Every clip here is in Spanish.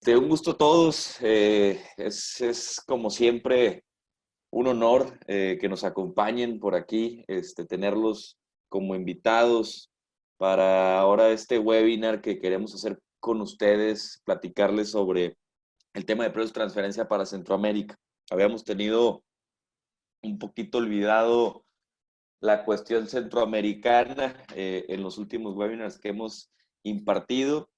Un gusto a todos. Es como siempre un honor que nos acompañen por aquí, tenerlos como invitados para ahora este webinar que queremos hacer con ustedes, platicarles sobre el tema de precios de transferencia para Centroamérica. Habíamos tenido un poquito olvidado la cuestión centroamericana en los últimos webinars que hemos impartido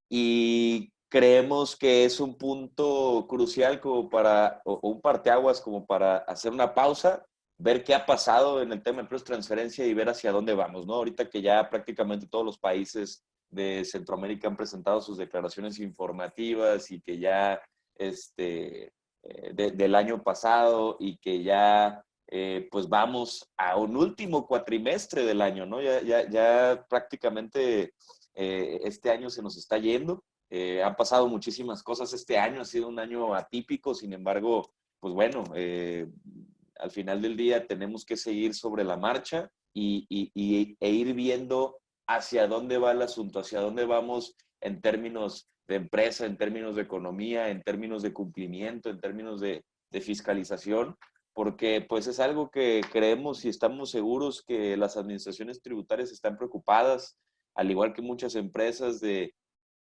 y creemos que es un punto crucial como para, o un parteaguas como para hacer una pausa, ver qué ha pasado en el tema de precios de transferencia y ver hacia dónde vamos, ¿no? Ahorita que ya prácticamente todos los países de Centroamérica han presentado sus declaraciones informativas y que ya del año pasado y que ya pues vamos a un último cuatrimestre del año, ¿no? Ya prácticamente este año se nos está yendo. Han pasado muchísimas cosas este año, ha sido un año atípico, sin embargo, pues bueno, al final del día tenemos que seguir sobre la marcha e ir viendo hacia dónde va el asunto, hacia dónde vamos en términos de empresa, en términos de economía, en términos de cumplimiento, en términos de fiscalización, porque pues es algo que creemos y estamos seguros que las administraciones tributarias están preocupadas, al igual que muchas empresas, de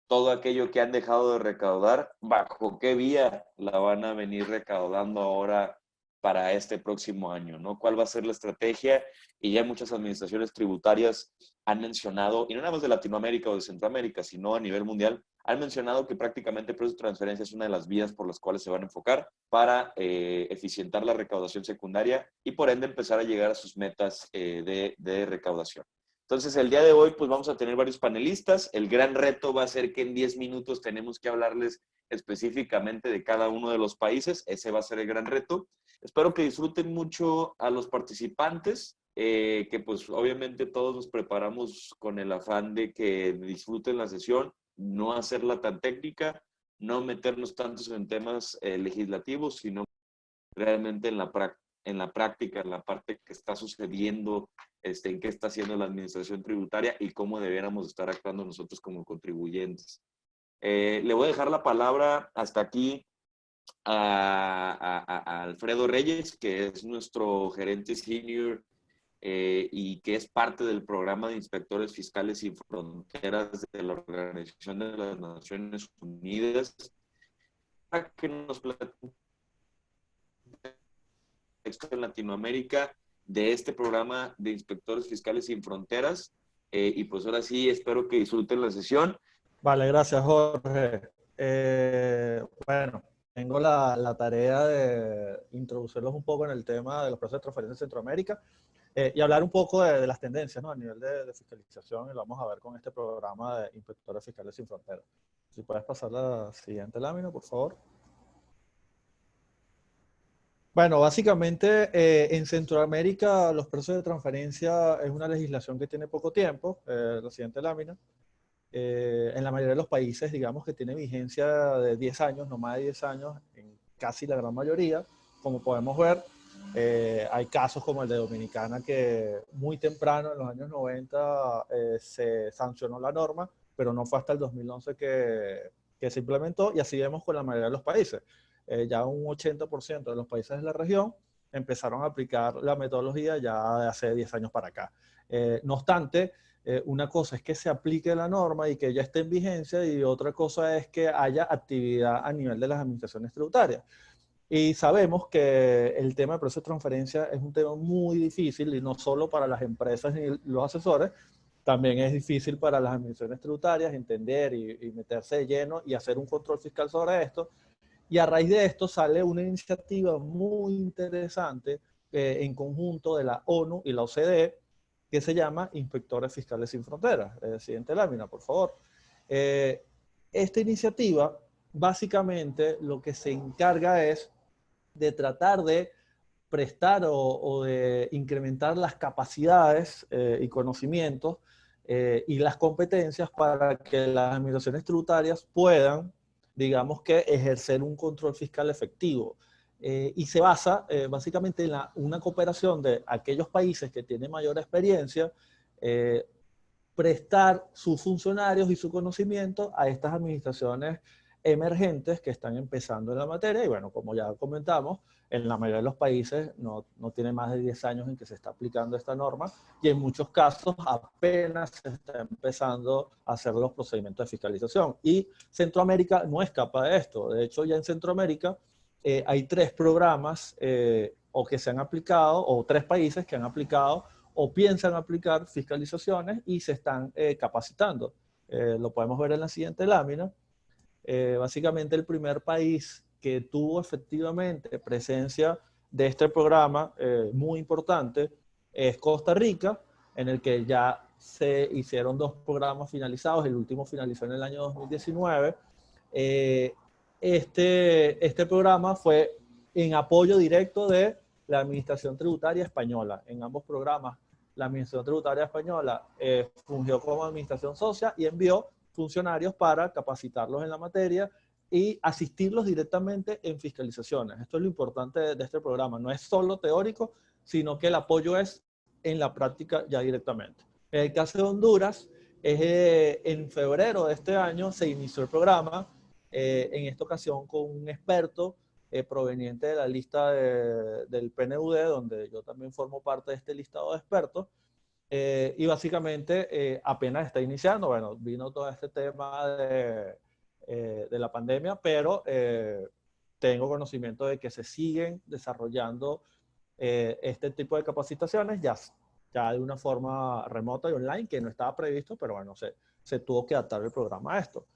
todo aquello que han dejado de recaudar, bajo qué vía la van a venir recaudando ahora para este próximo año, ¿no? ¿Cuál va a ser la estrategia? Y ya muchas administraciones tributarias han mencionado, y no nada más de Latinoamérica o de Centroamérica, sino a nivel mundial, han mencionado que prácticamente precios de transferencia es una de las vías por las cuales se van a enfocar para eficientar la recaudación secundaria y por ende empezar a llegar a sus metas de recaudación. Entonces, el día de hoy, pues vamos a tener varios panelistas. El gran reto va a ser que en 10 minutos tenemos que hablarles específicamente de cada uno de los países. Ese va a ser el gran reto. Espero que disfruten mucho a los participantes, que pues obviamente todos nos preparamos con el afán de que disfruten la sesión, no hacerla tan técnica, no meternos tantos en temas legislativos, sino realmente en la práctica, en la parte que está sucediendo, en qué está haciendo la administración tributaria y cómo debiéramos estar actuando nosotros como contribuyentes. Le voy a dejar la palabra hasta aquí a Alfredo Reyes, que es nuestro gerente senior y que es parte del programa de inspectores fiscales sin fronteras de la Organización de las Naciones Unidas, para que nos platique en Latinoamérica de este programa de inspectores fiscales sin fronteras. Y pues ahora sí, espero que disfruten la sesión. Vale, gracias, Jorge. Bueno, tengo la tarea de introducirlos un poco en el tema de los procesos de transferencia en Centroamérica y hablar un poco de las tendencias, ¿no? A nivel de fiscalización, y lo vamos a ver con este programa de inspectores fiscales sin fronteras. Si puedes pasar la siguiente lámina, por favor. Bueno, básicamente en Centroamérica los procesos de transferencia es una legislación que tiene poco tiempo. La siguiente lámina. En la mayoría de los países, digamos que tiene vigencia de 10 años, no más de 10 años, en casi la gran mayoría. Como podemos ver, hay casos como el de Dominicana que muy temprano, en los años 90, se sancionó la norma, pero no fue hasta el 2011 que se implementó, y así vemos con la mayoría de los países. Ya un 80% de los países de la región empezaron a aplicar la metodología ya de hace 10 años para acá. No obstante, una cosa es que se aplique la norma y que ya esté en vigencia, y otra cosa es que haya actividad a nivel de las administraciones tributarias. Y sabemos que el tema de proceso de transferencia es un tema muy difícil, y no solo para las empresas ni los asesores, también es difícil para las administraciones tributarias entender y meterse de lleno y hacer un control fiscal sobre esto. Y a raíz de esto sale una iniciativa muy interesante en conjunto de la ONU y la OCDE, que se llama Inspectores Fiscales Sin Fronteras. Siguiente lámina, por favor. Esta iniciativa, básicamente, lo que se encarga es de tratar de prestar o de incrementar las capacidades y conocimientos y las competencias para que las administraciones tributarias puedan, digamos que, ejercer un control fiscal efectivo. Y se basa básicamente en una cooperación de aquellos países que tienen mayor experiencia, prestar sus funcionarios y su conocimiento a estas administraciones emergentes que están empezando en la materia y bueno, como ya comentamos, en la mayoría de los países no tiene más de 10 años en que se está aplicando esta norma y en muchos casos apenas se está empezando a hacer los procedimientos de fiscalización. Y Centroamérica no escapa de esto. De hecho, ya en Centroamérica hay 3 programas o que se han aplicado, o 3 países que han aplicado o piensan aplicar fiscalizaciones y se están capacitando. Lo podemos ver en la siguiente lámina. Básicamente el primer país que tuvo efectivamente presencia de este programa muy importante es Costa Rica, en el que ya se hicieron 2 programas finalizados, el último finalizó en el año 2019. Este programa fue en apoyo directo de la Administración Tributaria Española. En ambos programas, la Administración Tributaria Española fungió como administración socia y envió funcionarios para capacitarlos en la materia y asistirlos directamente en fiscalizaciones. Esto es lo importante de este programa. No es solo teórico, sino que el apoyo es en la práctica ya directamente. En el caso de Honduras, en febrero de este año se inició el programa, en esta ocasión con un experto proveniente de la lista del PNUD, donde yo también formo parte de este listado de expertos, y básicamente apenas está iniciando. Bueno, vino todo este tema de la pandemia, pero tengo conocimiento de que se siguen desarrollando este tipo de capacitaciones ya de una forma remota y online, que no estaba previsto, pero bueno, se tuvo que adaptar el programa a esto.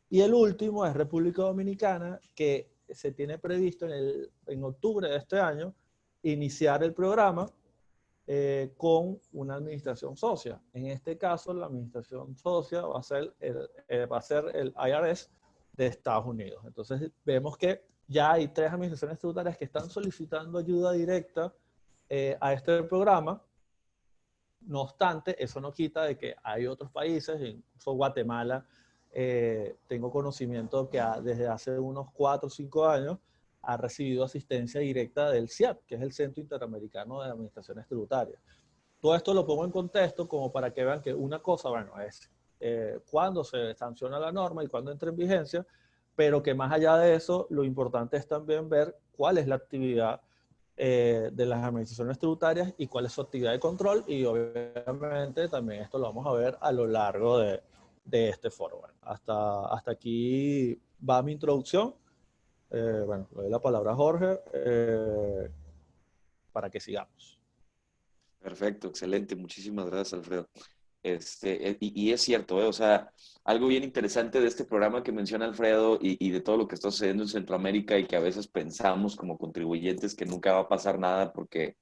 Y el último es República Dominicana, que se tiene previsto en octubre de este año iniciar el programa con una administración socia. En este caso, la administración socia va a ser el IRS de Estados Unidos. Entonces, vemos que ya hay 3 administraciones tributarias que están solicitando ayuda directa a este programa. No obstante, eso no quita de que hay otros países, incluso Guatemala, tengo conocimiento que desde hace unos 4 o 5 años ha recibido asistencia directa del CIAT, que es el Centro Interamericano de Administraciones Tributarias. Todo esto lo pongo en contexto como para que vean que una cosa, bueno, es cuando se sanciona la norma y cuando entra en vigencia, pero que más allá de eso, lo importante es también ver cuál es la actividad de las administraciones tributarias y cuál es su actividad de control, y obviamente también esto lo vamos a ver a lo largo de este foro. Bueno, hasta aquí va mi introducción. Bueno, le doy la palabra a Jorge para que sigamos. Perfecto, excelente. Muchísimas gracias, Alfredo. Y es cierto, o sea, algo bien interesante de este programa que menciona Alfredo y de todo lo que está sucediendo en Centroamérica y que a veces pensamos como contribuyentes que nunca va a pasar nada porque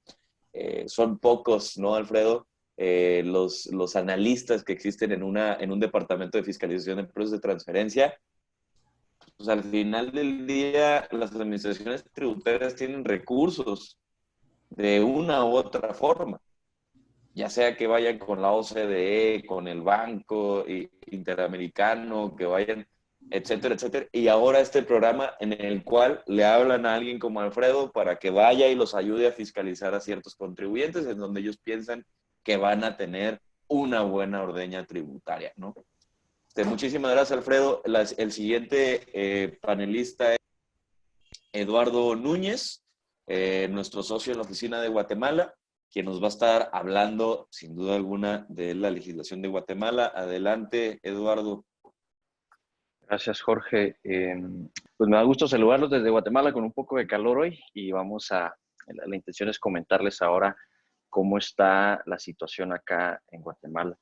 son pocos, ¿no, Alfredo? Los analistas que existen en un departamento de fiscalización de empresas de transferencia, pues al final del día las administraciones tributarias tienen recursos de una u otra forma, ya sea que vayan con la OCDE, con el Banco Interamericano, que vayan, etcétera, etcétera. Y ahora este programa en el cual le hablan a alguien como Alfredo para que vaya y los ayude a fiscalizar a ciertos contribuyentes en donde ellos piensan que van a tener una buena ordeña tributaria, ¿no? Muchísimas gracias, Alfredo. El siguiente panelista es Eduardo Núñez, nuestro socio en la oficina de Guatemala, quien nos va a estar hablando, sin duda alguna, de la legislación de Guatemala. Adelante, Eduardo. Gracias, Jorge. Pues me da gusto saludarlos desde Guatemala con un poco de calor hoy y la intención es comentarles ahora cómo está la situación acá en Guatemala.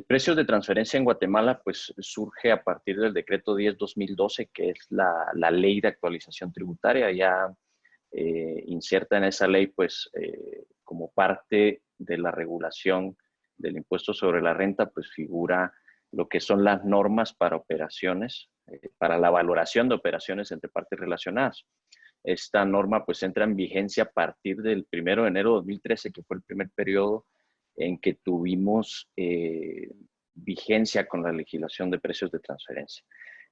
Precios de transferencia en Guatemala, pues surge a partir del decreto 10-2012, que es la ley de actualización tributaria. Ya inserta en esa ley, pues como parte de la regulación del impuesto sobre la renta, pues figura lo que son las normas para operaciones, para la valoración de operaciones entre partes relacionadas. Esta norma pues entra en vigencia a partir del 1 de enero de 2013, que fue el primer periodo en que tuvimos vigencia con la legislación de precios de transferencia.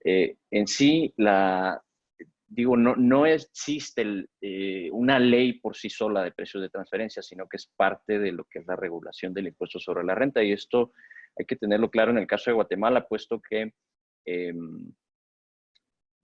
En sí, no existe una ley por sí sola de precios de transferencia, sino que es parte de lo que es la regulación del impuesto sobre la renta. Y esto hay que tenerlo claro en el caso de Guatemala, puesto que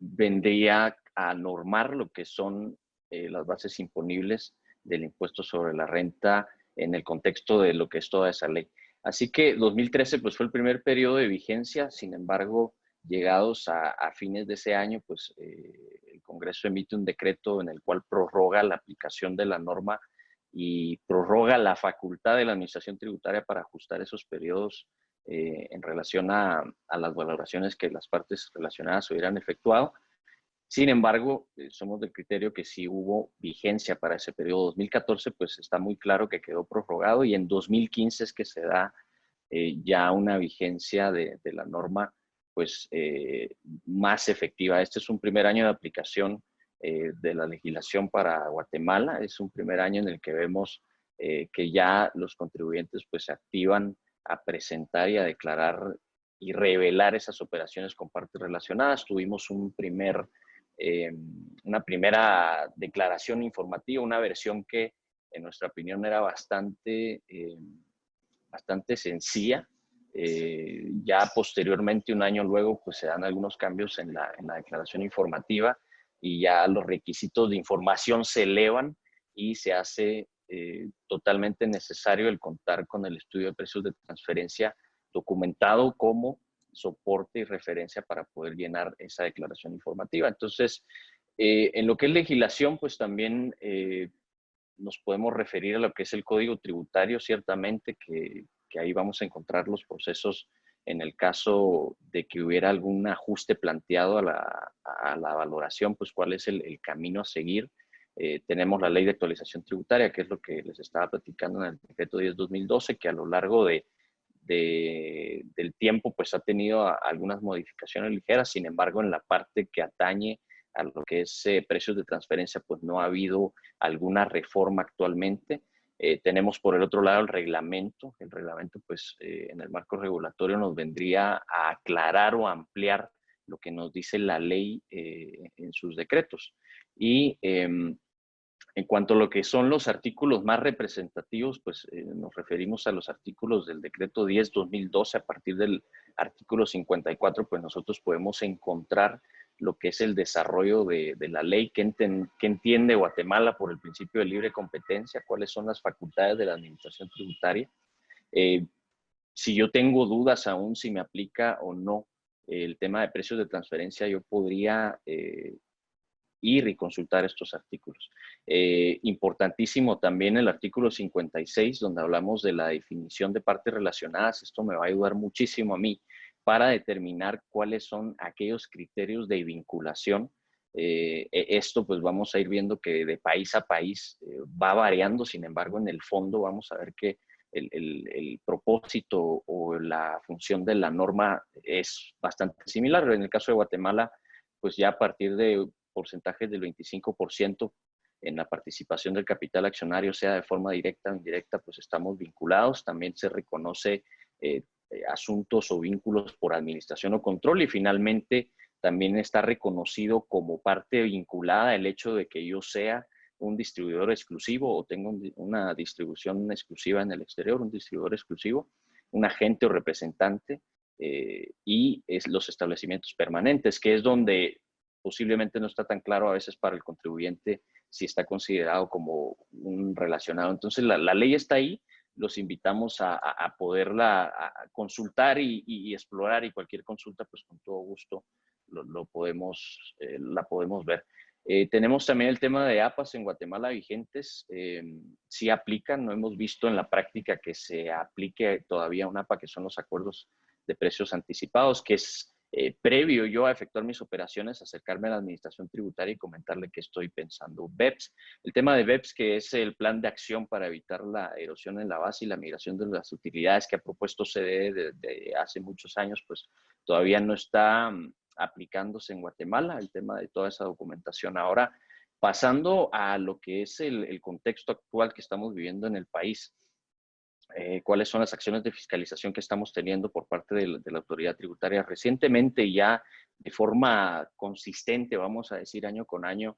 vendría a normar lo que son las bases imponibles del impuesto sobre la renta en el contexto de lo que es toda esa ley. Así que 2013 pues fue el primer periodo de vigencia. Sin embargo, llegados a fines de ese año, pues el Congreso emite un decreto en el cual prorroga la aplicación de la norma y prorroga la facultad de la Administración Tributaria para ajustar esos periodos en relación a las valoraciones que las partes relacionadas hubieran efectuado. Sin embargo, somos del criterio que sí hubo vigencia para ese periodo. 2014, pues está muy claro que quedó prorrogado, y en 2015 es que se da ya una vigencia de la norma pues más efectiva. Este es un primer año de aplicación de la legislación para Guatemala. Es un primer año en el que vemos que ya los contribuyentes pues se activan a presentar y a declarar y revelar esas operaciones con partes relacionadas. Tuvimos una primera declaración informativa, una versión que en nuestra opinión era bastante sencilla. Ya posteriormente, un año luego, pues se dan algunos cambios en la declaración informativa y ya los requisitos de información se elevan y se hace totalmente necesario el contar con el estudio de precios de transferencia documentado como soporte y referencia para poder llenar esa declaración informativa. Entonces, en lo que es legislación, pues también nos podemos referir a lo que es el Código Tributario, ciertamente, que ahí vamos a encontrar los procesos en el caso de que hubiera algún ajuste planteado a la valoración, pues cuál es el camino a seguir. Tenemos la Ley de Actualización Tributaria, que es lo que les estaba platicando en el Decreto 10/2012, que a lo largo del tiempo pues ha tenido algunas modificaciones ligeras. Sin embargo, en la parte que atañe a lo que es precios de transferencia, pues no ha habido alguna reforma actualmente. Tenemos por el otro lado el reglamento. El reglamento pues en el marco regulatorio nos vendría a aclarar o ampliar lo que nos dice la ley en sus decretos. Y en cuanto a lo que son los artículos más representativos, pues nos referimos a los artículos del decreto 10/2012. A partir del artículo 54, pues nosotros podemos encontrar lo que es el desarrollo de la ley, qué entiende Guatemala por el principio de libre competencia, cuáles son las facultades de la administración tributaria. Si yo tengo dudas aún si me aplica o no el tema de precios de transferencia, yo podría ir y consultar estos artículos. Importantísimo también el artículo 56, donde hablamos de la definición de partes relacionadas. Esto me va a ayudar muchísimo a mí para determinar cuáles son aquellos criterios de vinculación. Esto pues vamos a ir viendo que de país a país va variando. Sin embargo, en el fondo vamos a ver que el propósito o la función de la norma es bastante similar. En el caso de Guatemala, pues ya a partir de porcentajes del 25% en la participación del capital accionario, sea de forma directa o indirecta, pues estamos vinculados. También se reconoce asuntos o vínculos por administración o control, y finalmente también está reconocido como parte vinculada el hecho de que yo sea un distribuidor exclusivo o tengo una distribución exclusiva en el exterior, un distribuidor exclusivo, un agente o representante, y los establecimientos permanentes, que es donde posiblemente no está tan claro a veces para el contribuyente si está considerado como un relacionado. Entonces la ley está ahí. Los invitamos a poderla consultar y explorar, y cualquier consulta pues con todo gusto la podemos ver. Tenemos también el tema de APAs en Guatemala vigentes. Sí aplican. No hemos visto en la práctica que se aplique todavía un APA, que son los acuerdos de precios anticipados, que es previo yo a efectuar mis operaciones, acercarme a la administración tributaria y comentarle que estoy pensando. BEPS, el tema de BEPS, que es el plan de acción para evitar la erosión en la base y la migración de las utilidades que ha propuesto CDE desde hace muchos años, pues todavía no está aplicándose en Guatemala, el tema de toda esa documentación. Ahora, pasando a lo que es el contexto actual que estamos viviendo en el país. Cuáles son las acciones de fiscalización que estamos teniendo por parte de la autoridad tributaria. Recientemente, ya de forma consistente, vamos a decir año con año,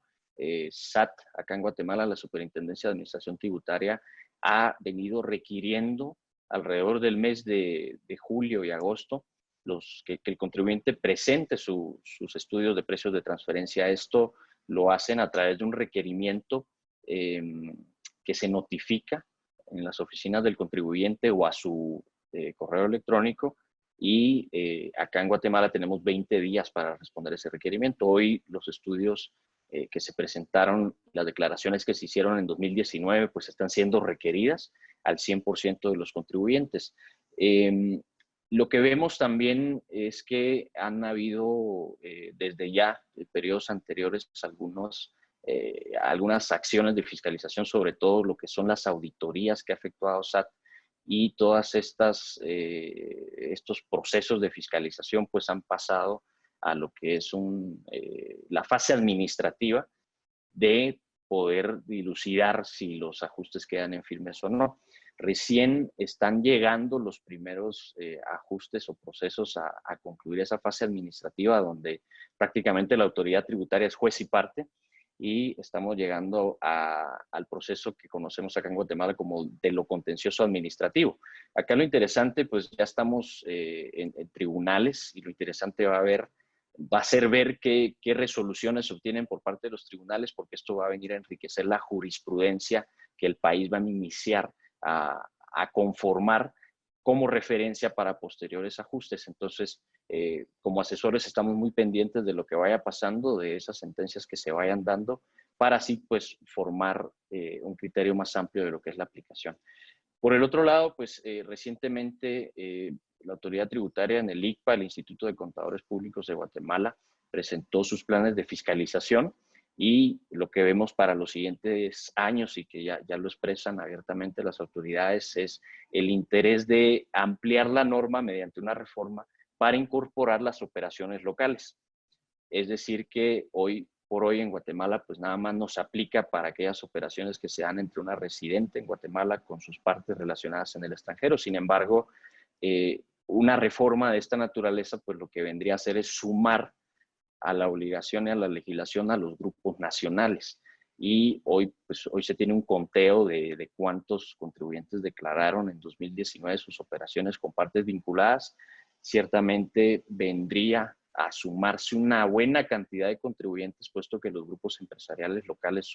SAT, acá en Guatemala, la Superintendencia de Administración Tributaria, ha venido requiriendo alrededor del mes de julio y agosto que el contribuyente presente sus estudios de precios de transferencia. Esto lo hacen a través de un requerimiento que se notifica en las oficinas del contribuyente o a su correo electrónico, y acá en Guatemala tenemos 20 días para responder ese requerimiento. Hoy los estudios que se presentaron, las declaraciones que se hicieron en 2019, pues están siendo requeridas al 100% de los contribuyentes. Lo que vemos también es que han habido desde ya de periodos anteriores algunas acciones de fiscalización, sobre todo lo que son las auditorías que ha efectuado SAT, y todas estos procesos de fiscalización pues han pasado a lo que es la fase administrativa de poder dilucidar si los ajustes quedan en firmes o no. Recién están llegando los primeros ajustes o procesos a concluir esa fase administrativa, donde prácticamente la autoridad tributaria es juez y parte, y estamos llegando al proceso que conocemos acá en Guatemala como de lo contencioso administrativo. Acá lo interesante, pues ya estamos en tribunales, y lo interesante va a ser ver qué resoluciones se obtienen por parte de los tribunales, porque esto va a venir a enriquecer la jurisprudencia que el país va a iniciar a conformar como referencia para posteriores ajustes. Entonces, como asesores estamos muy pendientes de lo que vaya pasando, de esas sentencias que se vayan dando, para así pues formar un criterio más amplio de lo que es la aplicación. Por el otro lado, pues recientemente la autoridad tributaria en el ICPA, el Instituto de Contadores Públicos de Guatemala, presentó sus planes de fiscalización, y lo que vemos para los siguientes años, y que ya lo expresan abiertamente las autoridades, es el interés de ampliar la norma mediante una reforma para incorporar las operaciones locales. Es decir, que hoy por hoy en Guatemala pues nada más nos aplica para aquellas operaciones que se dan entre una residente en Guatemala con sus partes relacionadas en el extranjero. Sin embargo, una reforma de esta naturaleza pues lo que vendría a hacer es sumar a la obligación y a la legislación a los grupos nacionales. Y hoy se tiene un conteo de cuántos contribuyentes declararon en 2019 sus operaciones con partes vinculadas. Ciertamente vendría a sumarse una buena cantidad de contribuyentes, puesto que los grupos empresariales locales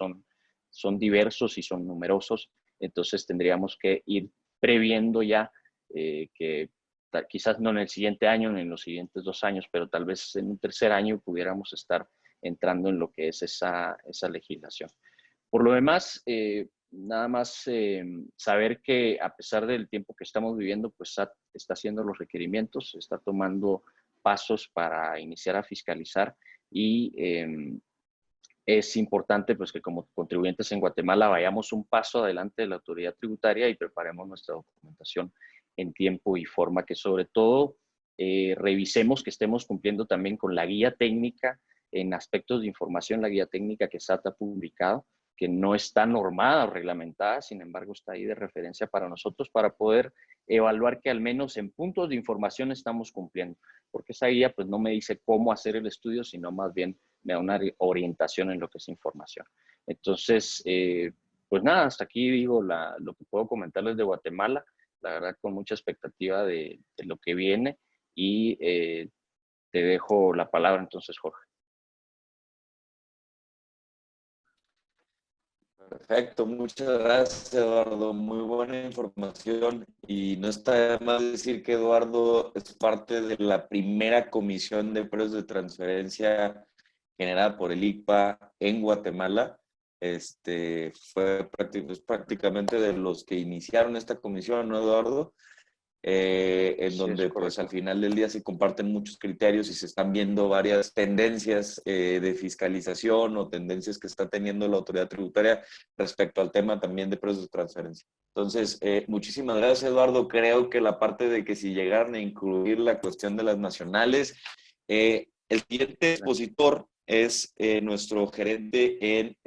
son diversos y son numerosos. Entonces tendríamos que ir previendo ya que quizás no en el siguiente año, ni en los siguientes 2 años, pero tal vez en un tercer año pudiéramos estar entrando en lo que es esa legislación. Por lo demás, nada más saber que a pesar del tiempo que estamos viviendo, pues SAT está haciendo los requerimientos, está tomando pasos para iniciar a fiscalizar, y es importante pues que como contribuyentes en Guatemala vayamos un paso adelante de la autoridad tributaria y preparemos nuestra documentación en tiempo y forma, que sobre todo revisemos que estemos cumpliendo también con la guía técnica en aspectos de información, la guía técnica que SAT ha publicado, que no está normada o reglamentada, sin embargo está ahí de referencia para nosotros, para poder evaluar que al menos en puntos de información estamos cumpliendo, porque esa guía pues no me dice cómo hacer el estudio, sino más bien me da una orientación en lo que es información. Entonces, pues nada, hasta aquí digo lo que puedo comentarles de Guatemala, la verdad con mucha expectativa de lo que viene, y te dejo la palabra entonces, Jorge. Perfecto, muchas gracias, Eduardo. Muy buena información, y no está de más decir que Eduardo es parte de la primera comisión de precios de transferencia generada por el ICPA en Guatemala. Fue prácticamente de los que iniciaron esta comisión, ¿no, Eduardo? En donde pues al final del día se comparten muchos criterios y se están viendo varias tendencias de fiscalización o tendencias que está teniendo la autoridad tributaria respecto al tema también de precios de transferencia. Entonces, muchísimas gracias, Eduardo. Creo que la parte de que si llegaran a incluir la cuestión de las nacionales, el siguiente expositor es nuestro gerente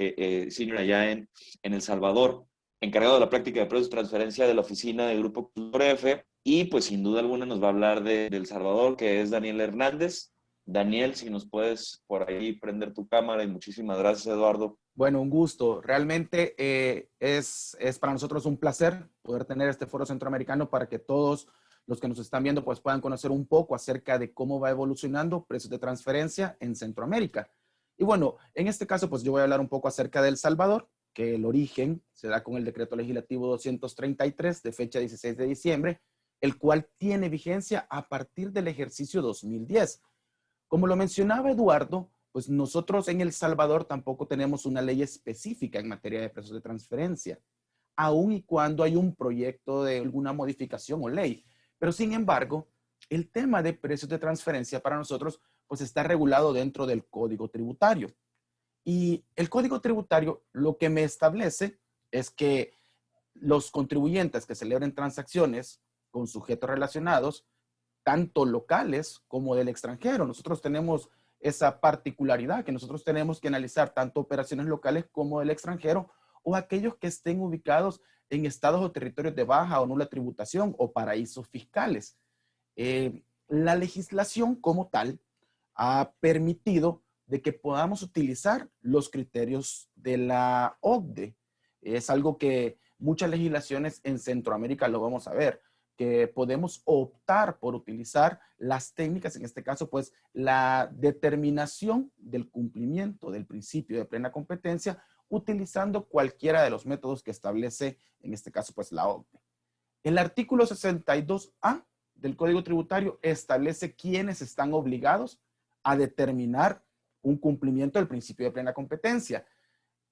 senior allá en El Salvador, encargado de la práctica de precios de transferencia de la oficina del Grupo Cultura F, y pues sin duda alguna nos va a hablar de El Salvador, que es Daniel Hernández. Daniel, si nos puedes por ahí prender tu cámara, y muchísimas gracias, Eduardo. Bueno, un gusto. Realmente es para nosotros un placer poder tener este foro centroamericano para que todos los que nos están viendo pues puedan conocer un poco acerca de cómo va evolucionando precios de transferencia en Centroamérica. Y bueno, en este caso pues yo voy a hablar un poco acerca de El Salvador, que el origen se da con el decreto legislativo 233 de fecha 16 de diciembre, el cual tiene vigencia a partir del ejercicio 2010. Como lo mencionaba Eduardo, pues nosotros en El Salvador tampoco tenemos una ley específica en materia de precios de transferencia, aun y cuando hay un proyecto de alguna modificación o ley. Pero sin embargo, el tema de precios de transferencia para nosotros pues está regulado dentro del Código Tributario. Y el Código Tributario lo que me establece es que los contribuyentes que celebren transacciones con sujetos relacionados, tanto locales como del extranjero, nosotros tenemos esa particularidad que nosotros tenemos que analizar tanto operaciones locales como del extranjero o aquellos que estén ubicados en estados o territorios de baja o nula tributación o paraísos fiscales. La legislación como tal ha permitido de que podamos utilizar los criterios de la OCDE. Es algo que muchas legislaciones en Centroamérica lo vamos a ver, que podemos optar por utilizar las técnicas, en este caso, pues, la determinación del cumplimiento del principio de plena competencia, utilizando cualquiera de los métodos que establece, en este caso, pues, la OCDE. El artículo 62A del Código Tributario establece quiénes están obligados a determinar un cumplimiento del principio de plena competencia.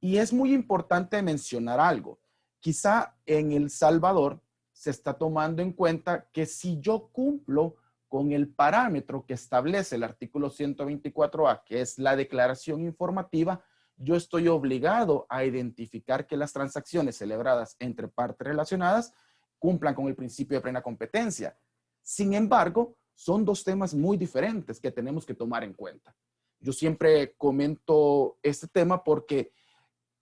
Y es muy importante mencionar algo. Quizá en El Salvador se está tomando en cuenta que si yo cumplo con el parámetro que establece el artículo 124A, que es la declaración informativa, yo estoy obligado a identificar que las transacciones celebradas entre partes relacionadas cumplan con el principio de plena competencia. Sin embargo, son dos temas muy diferentes que tenemos que tomar en cuenta. Yo siempre comento este tema porque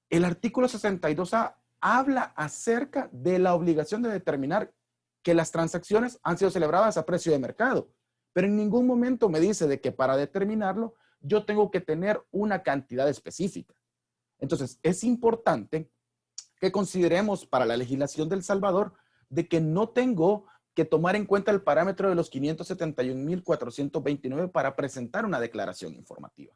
el artículo 62A habla acerca de la obligación de determinar que las transacciones han sido celebradas a precio de mercado, pero en ningún momento me dice de que para determinarlo yo tengo que tener una cantidad específica. Entonces, es importante que consideremos para la legislación de El Salvador de que no tengo que tomar en cuenta el parámetro de los 571,429 para presentar una declaración informativa,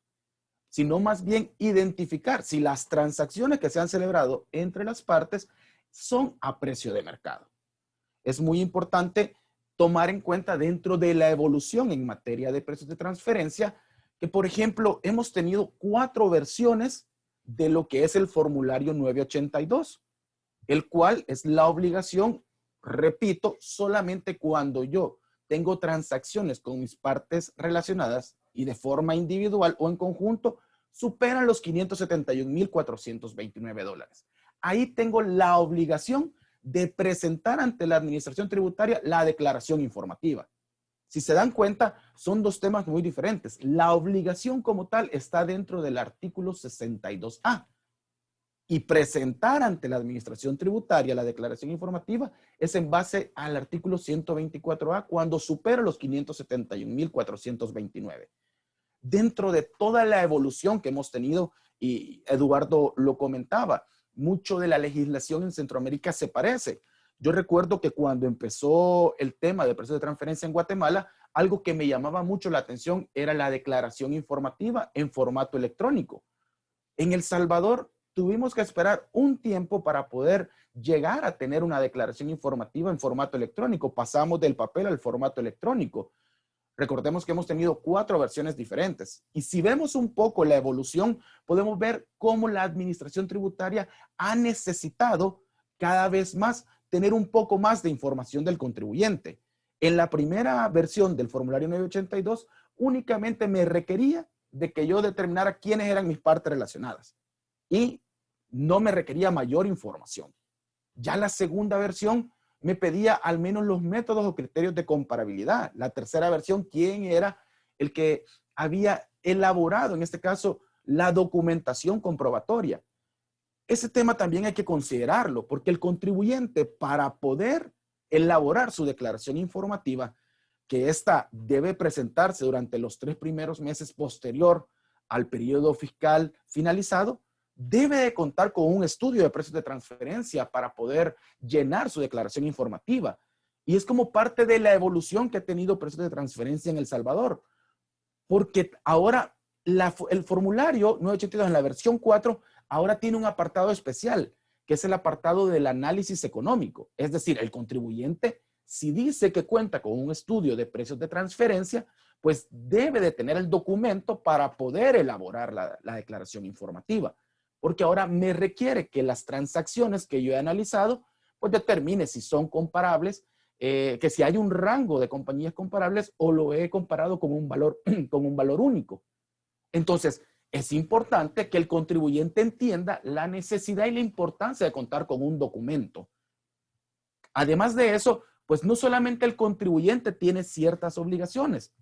sino más bien identificar si las transacciones que se han celebrado entre las partes son a precio de mercado. Es muy importante tomar en cuenta dentro de la evolución en materia de precios de transferencia que, por ejemplo, hemos tenido 4 versiones de lo que es el formulario 982, el cual es la obligación, repito, solamente cuando yo tengo transacciones con mis partes relacionadas y de forma individual o en conjunto superan los 571,429 dólares. Ahí tengo la obligación de presentar ante la administración tributaria la declaración informativa. Si se dan cuenta, son dos temas muy diferentes. La obligación como tal está dentro del artículo 62A. Y presentar ante la administración tributaria la declaración informativa es en base al artículo 124A cuando supera los 571,429. Dentro de toda la evolución que hemos tenido, y Eduardo lo comentaba, mucho de la legislación en Centroamérica se parece. Yo recuerdo que cuando empezó el tema de precios de transferencia en Guatemala, algo que me llamaba mucho la atención era la declaración informativa en formato electrónico. En El Salvador tuvimos que esperar un tiempo para poder llegar a tener una declaración informativa en formato electrónico. Pasamos del papel al formato electrónico. Recordemos que hemos tenido 4 versiones diferentes. Y si vemos un poco la evolución, podemos ver cómo la administración tributaria ha necesitado cada vez más tener un poco más de información del contribuyente. En la primera versión del formulario 982, únicamente me requería de que yo determinara quiénes eran mis partes relacionadas. Y no me requería mayor información. Ya la segunda versión me pedía al menos los métodos o criterios de comparabilidad. La tercera versión, quién era el que había elaborado, en este caso, la documentación comprobatoria. Ese tema también hay que considerarlo, porque el contribuyente, para poder elaborar su declaración informativa, que ésta debe presentarse durante los 3 primeros meses posterior al periodo fiscal finalizado, debe de contar con un estudio de precios de transferencia para poder llenar su declaración informativa. Y es como parte de la evolución que ha tenido precios de transferencia en El Salvador. Porque ahora el formulario 982 en la versión 4 ahora tiene un apartado especial, que es el apartado del análisis económico. Es decir, el contribuyente, si dice que cuenta con un estudio de precios de transferencia, pues debe de tener el documento para poder elaborar la declaración informativa. Porque ahora me requiere que las transacciones que yo he analizado, pues determine si son comparables, que si hay un rango de compañías comparables o lo he comparado con un valor, con un valor único. Entonces, es importante que el contribuyente entienda la necesidad y la importancia de contar con un documento. Además de eso, pues no solamente el contribuyente tiene ciertas obligaciones.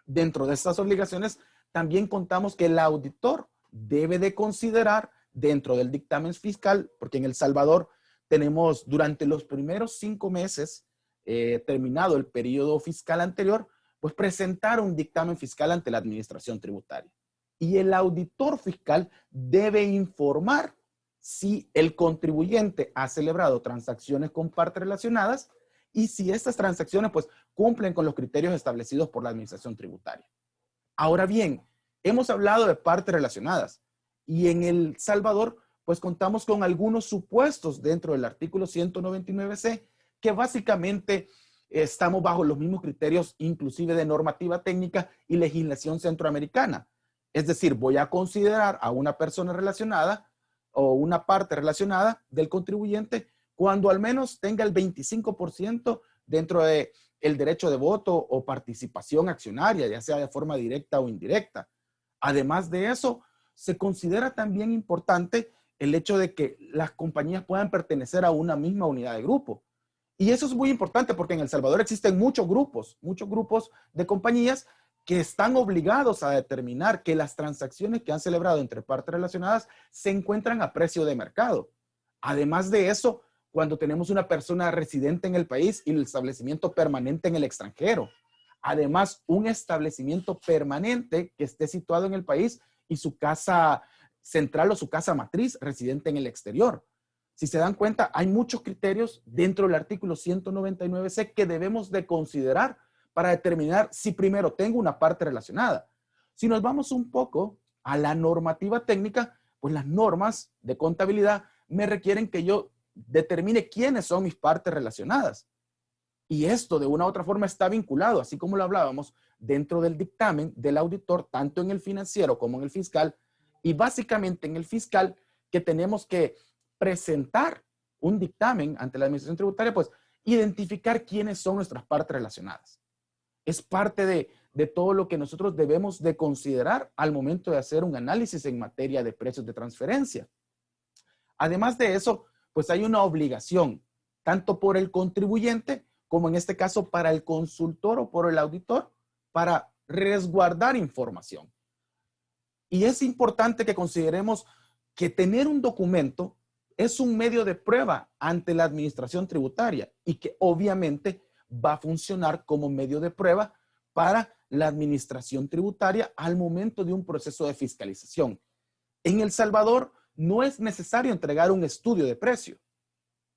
Dentro de estas obligaciones, también contamos que el auditor debe de considerar dentro del dictamen fiscal, porque en El Salvador tenemos durante los primeros 5 meses, terminado el periodo fiscal anterior, pues presentar un dictamen fiscal ante la administración tributaria. Y el auditor fiscal debe informar si el contribuyente ha celebrado transacciones con partes relacionadas y si estas transacciones pues cumplen con los criterios establecidos por la administración tributaria. Ahora bien, hemos hablado de partes relacionadas y en El Salvador pues contamos con algunos supuestos dentro del artículo 199C que básicamente estamos bajo los mismos criterios inclusive de normativa técnica y legislación centroamericana. Es decir, voy a considerar a una persona relacionada o una parte relacionada del contribuyente cuando al menos tenga el 25% dentro de el derecho de voto o participación accionaria, ya sea de forma directa o indirecta. Además de eso, se considera también importante el hecho de que las compañías puedan pertenecer a una misma unidad de grupo. Y eso es muy importante porque en El Salvador existen muchos grupos de compañías que están obligados a determinar que las transacciones que han celebrado entre partes relacionadas se encuentran a precio de mercado. Además de eso, cuando tenemos una persona residente en el país y el establecimiento permanente en el extranjero. Además, un establecimiento permanente que esté situado en el país y su casa central o su casa matriz residente en el exterior. Si se dan cuenta, hay muchos criterios dentro del artículo 199C que debemos de considerar para determinar si primero tengo una parte relacionada. Si nos vamos un poco a la normativa técnica, pues las normas de contabilidad me requieren que yo determine quiénes son mis partes relacionadas. Y esto de una u otra forma está vinculado, así como lo hablábamos, dentro del dictamen del auditor, tanto en el financiero como en el fiscal, y básicamente en el fiscal que tenemos que presentar un dictamen ante la administración tributaria, pues identificar quiénes son nuestras partes relacionadas. Es parte de todo lo que nosotros debemos de considerar al momento de hacer un análisis en materia de precios de transferencia. Además de eso, pues hay una obligación, tanto por el contribuyente como en este caso para el consultor o por el auditor, para resguardar información. Y es importante que consideremos que tener un documento es un medio de prueba ante la administración tributaria y que obviamente va a funcionar como medio de prueba para la administración tributaria al momento de un proceso de fiscalización. En El Salvador no es necesario entregar un estudio de precio,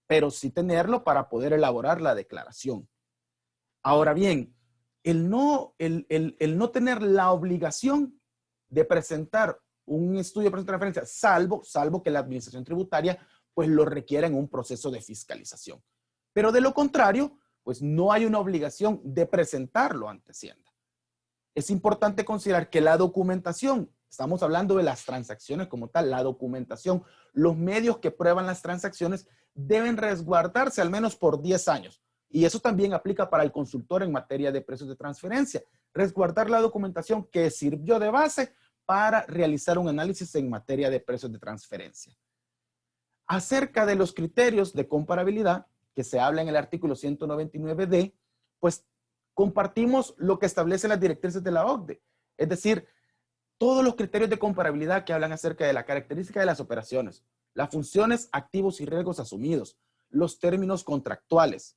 pero sí tenerlo para poder elaborar la declaración. Ahora bien, el no tener la obligación de presentar un estudio de precio de referencia, salvo que la administración tributaria pues lo requiera en un proceso de fiscalización. Pero de lo contrario, pues no hay una obligación de presentarlo ante Hacienda. Es importante considerar que la documentación, estamos hablando de las transacciones como tal, la documentación, los medios que prueban las transacciones deben resguardarse al menos por 10 años. Y eso también aplica para el consultor en materia de precios de transferencia. Resguardar la documentación que sirvió de base para realizar un análisis en materia de precios de transferencia. Acerca de los criterios de comparabilidad que se habla en el artículo 199D, pues compartimos lo que establecen las directrices de la OCDE. Es decir, todos los criterios de comparabilidad que hablan acerca de la característica de las operaciones, las funciones, activos y riesgos asumidos, los términos contractuales,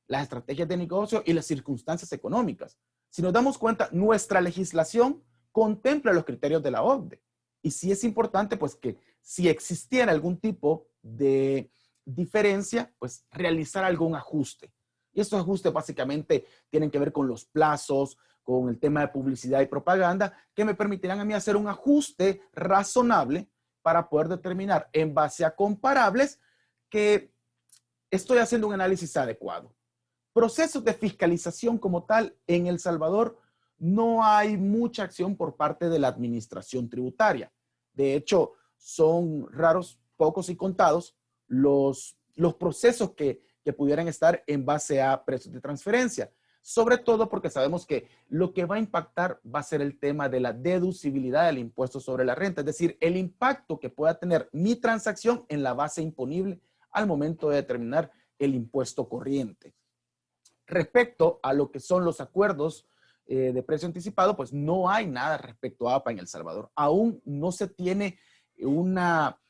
las estrategias de negocio y las circunstancias económicas. Si nos damos cuenta, nuestra legislación contempla los criterios de la OCDE. Y sí es importante, pues, que si existiera algún tipo de diferencia, pues, realizar algún ajuste. Y estos ajustes básicamente tienen que ver con los plazos, con el tema de publicidad y propaganda, que me permitirán a mí hacer un ajuste razonable para poder determinar en base a comparables que estoy haciendo un análisis adecuado. Procesos de fiscalización como tal, en El Salvador no hay mucha acción por parte de la administración tributaria. De hecho, son raros, pocos y contados los procesos que pudieran estar en base a precios de transferencia. Sobre todo porque sabemos que lo que va a impactar va a ser el tema de la deducibilidad del impuesto sobre la renta, es decir, el impacto que pueda tener mi transacción en la base imponible al momento de determinar el impuesto corriente. Respecto a lo que son los acuerdos de precio anticipado, pues no hay nada respecto a APA en El Salvador. Aún no se tiene una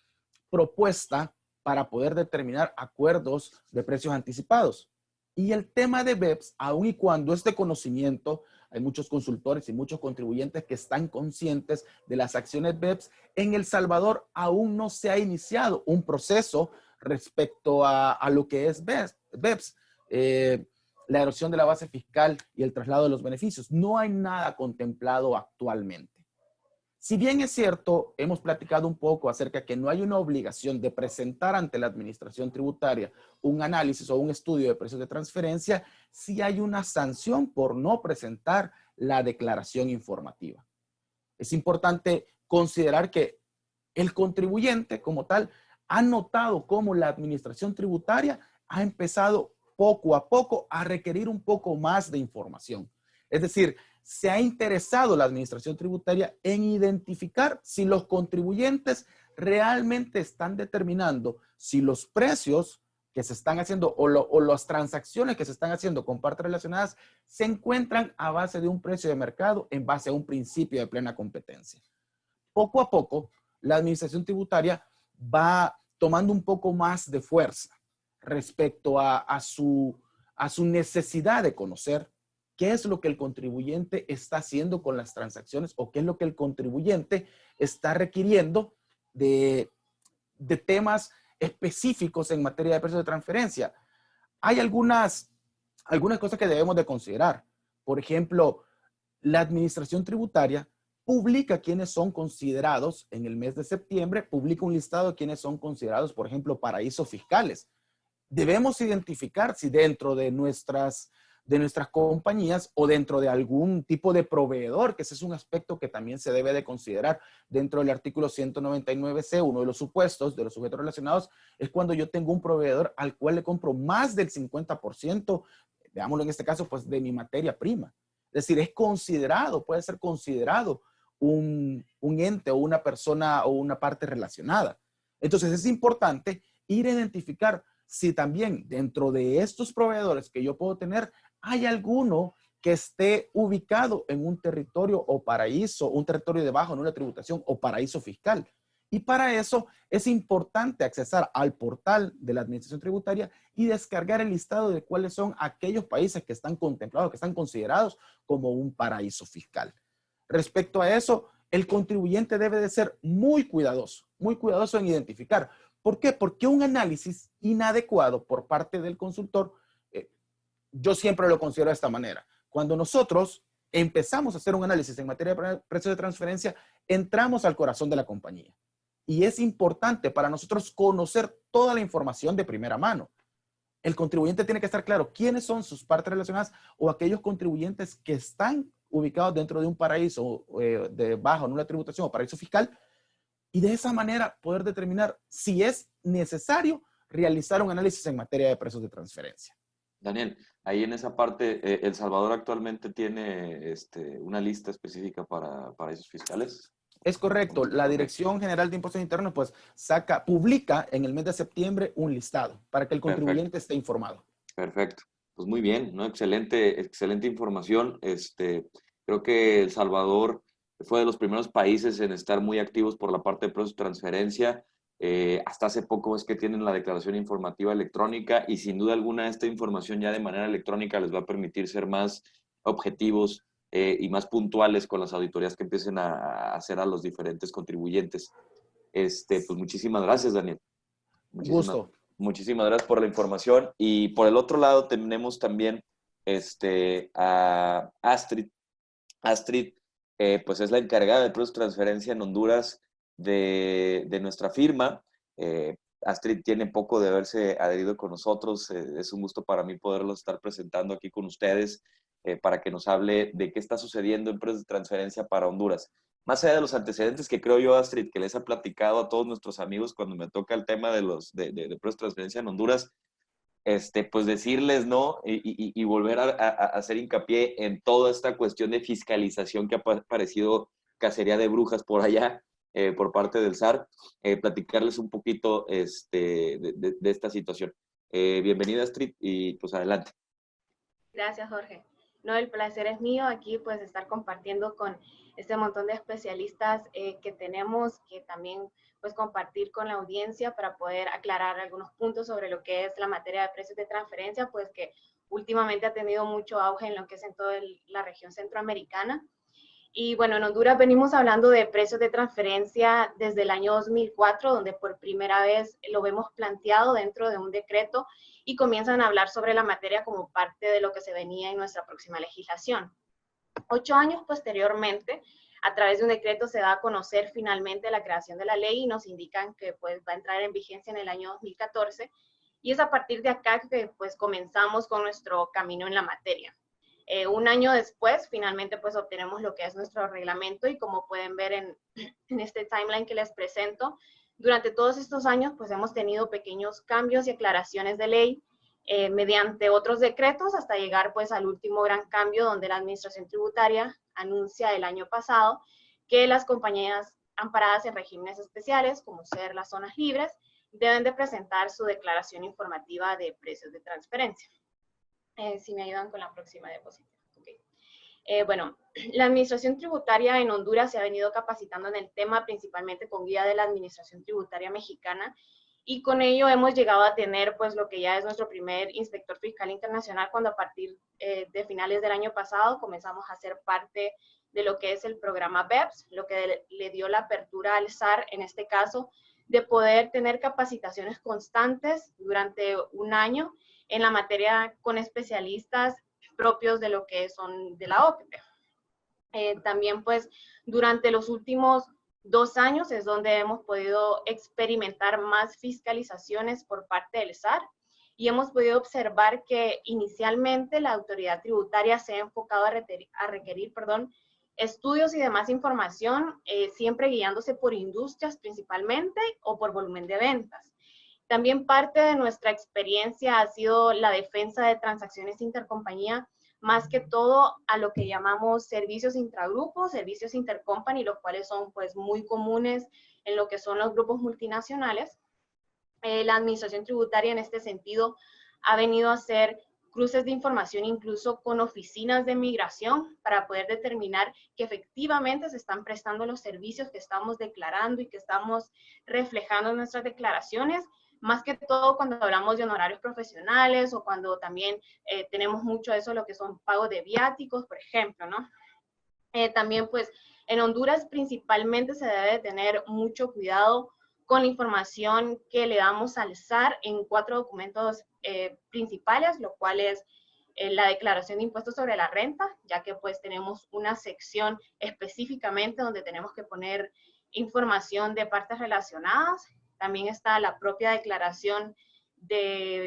propuesta para poder determinar acuerdos de precios anticipados. Y el tema de BEPS, aun y cuando este conocimiento, hay muchos consultores y muchos contribuyentes que están conscientes de las acciones BEPS, en El Salvador aún no se ha iniciado un proceso respecto a lo que es BEPS, la erosión de la base fiscal y el traslado de los beneficios. No hay nada contemplado actualmente. Si bien es cierto, hemos platicado un poco acerca de que no hay una obligación de presentar ante la administración tributaria un análisis o un estudio de precios de transferencia, sí hay una sanción por no presentar la declaración informativa. Es importante considerar que el contribuyente como tal ha notado cómo la administración tributaria ha empezado poco a poco a requerir un poco más de información. Es decir, se ha interesado la administración tributaria en identificar si los contribuyentes realmente están determinando si los precios que se están haciendo o las transacciones que se están haciendo con partes relacionadas se encuentran a base de un precio de mercado en base a un principio de plena competencia. Poco a poco, la administración tributaria va tomando un poco más de fuerza respecto a su necesidad de conocer qué es lo que el contribuyente está haciendo con las transacciones o qué es lo que el contribuyente está requiriendo de temas específicos en materia de precios de transferencia. Hay algunas cosas que debemos de considerar. Por ejemplo, la administración tributaria publica quiénes son considerados en el mes de septiembre, publica un listado de quiénes son considerados, por ejemplo, paraísos fiscales. Debemos identificar si dentro de nuestras compañías o dentro de algún tipo de proveedor, que ese es un aspecto que también se debe de considerar dentro del artículo 199C, uno de los supuestos de los sujetos relacionados, es cuando yo tengo un proveedor al cual le compro más del 50%, veámoslo en este caso, pues de mi materia prima. Es decir, es considerado, puede ser considerado un ente o una persona o una parte relacionada. Entonces es importante ir a identificar si también dentro de estos proveedores que yo puedo tener, hay alguno que esté ubicado en un territorio o paraíso, un territorio de baja nula tributación o paraíso fiscal. Y para eso es importante accesar al portal de la Administración Tributaria y descargar el listado de cuáles son aquellos países que están contemplados, que están considerados como un paraíso fiscal. Respecto a eso, el contribuyente debe de ser muy cuidadoso en identificar. ¿Por qué? Porque un análisis inadecuado por parte del consultor, yo siempre lo considero de esta manera. Cuando nosotros empezamos a hacer un análisis en materia de precios de transferencia, entramos al corazón de la compañía. Y es importante para nosotros conocer toda la información de primera mano. El contribuyente tiene que estar claro quiénes son sus partes relacionadas o aquellos contribuyentes que están ubicados dentro de un paraíso de baja o nula tributación o paraíso fiscal, y de esa manera poder determinar si es necesario realizar un análisis en materia de precios de transferencia. Daniel, ahí en esa parte, ¿El Salvador actualmente tiene una lista específica para paraísos fiscales? Es correcto. La Dirección General de Impuestos Internos pues publica en el mes de septiembre un listado para que el contribuyente esté informado. Perfecto. Pues muy bien, ¿no? Excelente información. Creo que El Salvador fue de los primeros países en estar muy activos por la parte de precios de transferencia. Hasta hace poco es que tienen la declaración informativa electrónica y sin duda alguna esta información ya de manera electrónica les va a permitir ser más objetivos y más puntuales con las auditorías que empiecen a hacer a los diferentes contribuyentes. Pues muchísimas gracias, Daniel. Gusto. Muchísimas gracias por la información. Y por el otro lado tenemos también a Astrid. Astrid, pues es la encargada de procesos de transferencia en Honduras de nuestra firma. Astrid tiene poco de haberse adherido con nosotros. Es un gusto para mí poderlo estar presentando aquí con ustedes para que nos hable de qué está sucediendo en procesos de transferencia para Honduras. Más allá de los antecedentes que creo yo, Astrid, que les ha platicado a todos nuestros amigos cuando me toca el tema de procesos de transferencia en Honduras, pues decirles, ¿no? Y volver a hacer hincapié en toda esta cuestión de fiscalización que ha parecido cacería de brujas por allá, por parte del SAR, platicarles un poquito de esta situación. Bienvenida, Astrid, y pues adelante. Gracias, Jorge. No, el placer es mío aquí, pues, estar compartiendo con este montón de especialistas que tenemos, que también, pues, compartir con la audiencia para poder aclarar algunos puntos sobre lo que es la materia de precios de transferencia, pues, que últimamente ha tenido mucho auge en lo que es en toda la región centroamericana. Y bueno, en Honduras venimos hablando de precios de transferencia desde el año 2004, donde por primera vez lo vemos planteado dentro de un decreto y comienzan a hablar sobre la materia como parte de lo que se venía en nuestra próxima legislación. 8 años posteriormente, a través de un decreto se da a conocer finalmente la creación de la ley y nos indican que pues va a entrar en vigencia en el año 2014 y es a partir de acá que pues comenzamos con nuestro camino en la materia. Un año después, finalmente, pues obtenemos lo que es nuestro reglamento y como pueden ver en este timeline que les presento, durante todos estos años, pues hemos tenido pequeños cambios y aclaraciones de ley mediante otros decretos hasta llegar pues al último gran cambio donde la Administración Tributaria anuncia el año pasado que las compañías amparadas en regímenes especiales, como ser las zonas libres, deben de presentar su declaración informativa de precios de transferencia. Si me ayudan con la próxima diapositiva. Okay. Bueno, la Administración Tributaria en Honduras se ha venido capacitando en el tema, principalmente con guía de la Administración Tributaria Mexicana, y con ello hemos llegado a tener pues lo que ya es nuestro primer inspector fiscal internacional, cuando a partir de finales del año pasado comenzamos a ser parte de lo que es el programa BEPS, lo que le dio la apertura al SAR, en este caso, de poder tener capacitaciones constantes durante un año en la materia con especialistas propios de lo que son de la OCDE. También pues durante los últimos 2 años es donde hemos podido experimentar más fiscalizaciones por parte del SAR y hemos podido observar que inicialmente la autoridad tributaria se ha enfocado a requerir estudios y demás información, siempre guiándose por industrias principalmente o por volumen de ventas. También parte de nuestra experiencia ha sido la defensa de transacciones intercompañía, más que todo a lo que llamamos servicios intragrupos, servicios intercompany, los cuales son pues muy comunes en lo que son los grupos multinacionales. La Administración Tributaria en este sentido ha venido a hacer cruces de información incluso con oficinas de migración para poder determinar que efectivamente se están prestando los servicios que estamos declarando y que estamos reflejando en nuestras declaraciones, más que todo cuando hablamos de honorarios profesionales o cuando también tenemos mucho de eso, lo que son pagos de viáticos, por ejemplo, ¿no? También pues en Honduras principalmente se debe tener mucho cuidado con la información que le damos al SAR en 4 documentos principales, lo cual es la declaración de impuestos sobre la renta, ya que pues tenemos una sección específicamente donde tenemos que poner información de partes relacionadas. También está la propia declaración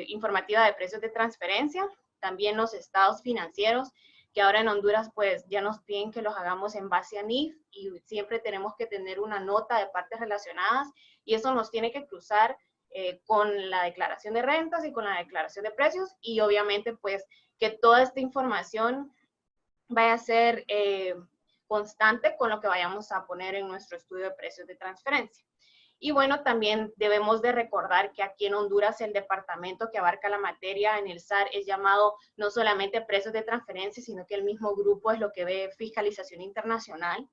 informativa de precios de transferencia, también los estados financieros, que ahora en Honduras pues ya nos piden que los hagamos en base a NIF y siempre tenemos que tener una nota de partes relacionadas y eso nos tiene que cruzar con la declaración de rentas y con la declaración de precios y obviamente pues que toda esta información vaya a ser constante con lo que vayamos a poner en nuestro estudio de precios de transferencia. Y bueno, también debemos de recordar que aquí en Honduras el departamento que abarca la materia en el SAR es llamado no solamente precios de transferencia, sino que el mismo grupo es lo que ve fiscalización internacional,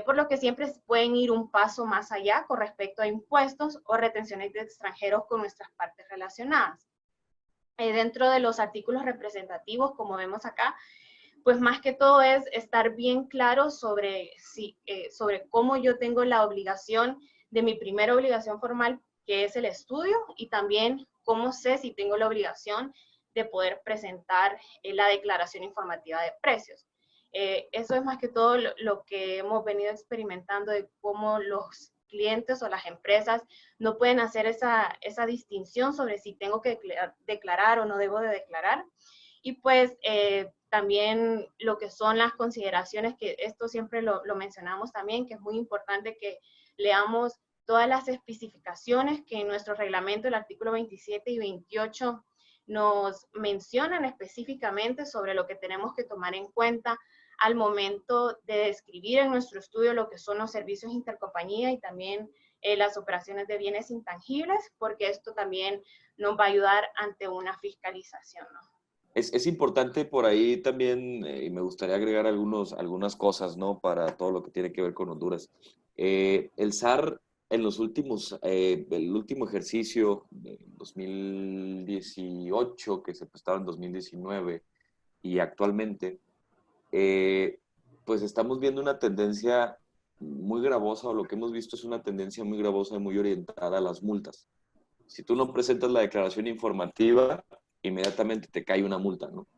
por lo que siempre pueden ir un paso más allá con respecto a impuestos o retenciones de extranjeros con nuestras partes relacionadas. Dentro de los artículos representativos, como vemos acá, pues más que todo es estar bien claro sobre cómo yo tengo la obligación de mi primera obligación formal, qué es el estudio y también cómo sé si tengo la obligación de poder presentar la declaración informativa de precios. Eso es más que todo lo que hemos venido experimentando de cómo los clientes o las empresas no pueden hacer esa distinción sobre si tengo que declarar o no debo de declarar. Y pues también lo que son las consideraciones, que esto siempre lo mencionamos también, que es muy importante que leamos todas las especificaciones que en nuestro reglamento, el artículo 27 y 28, nos mencionan específicamente sobre lo que tenemos que tomar en cuenta al momento de describir en nuestro estudio lo que son los servicios intercompañía y también las operaciones de bienes intangibles, porque esto también nos va a ayudar ante una fiscalización, ¿no? Es importante por ahí también, y me gustaría agregar algunas cosas, ¿no? Para todo lo que tiene que ver con Honduras. El SAR en el último ejercicio de 2018, que se prestaba en 2019, y actualmente, pues estamos viendo una tendencia muy gravosa, o lo que hemos visto es una tendencia muy gravosa y muy orientada a las multas. Si tú no presentas la declaración informativa, inmediatamente te cae una multa, ¿no?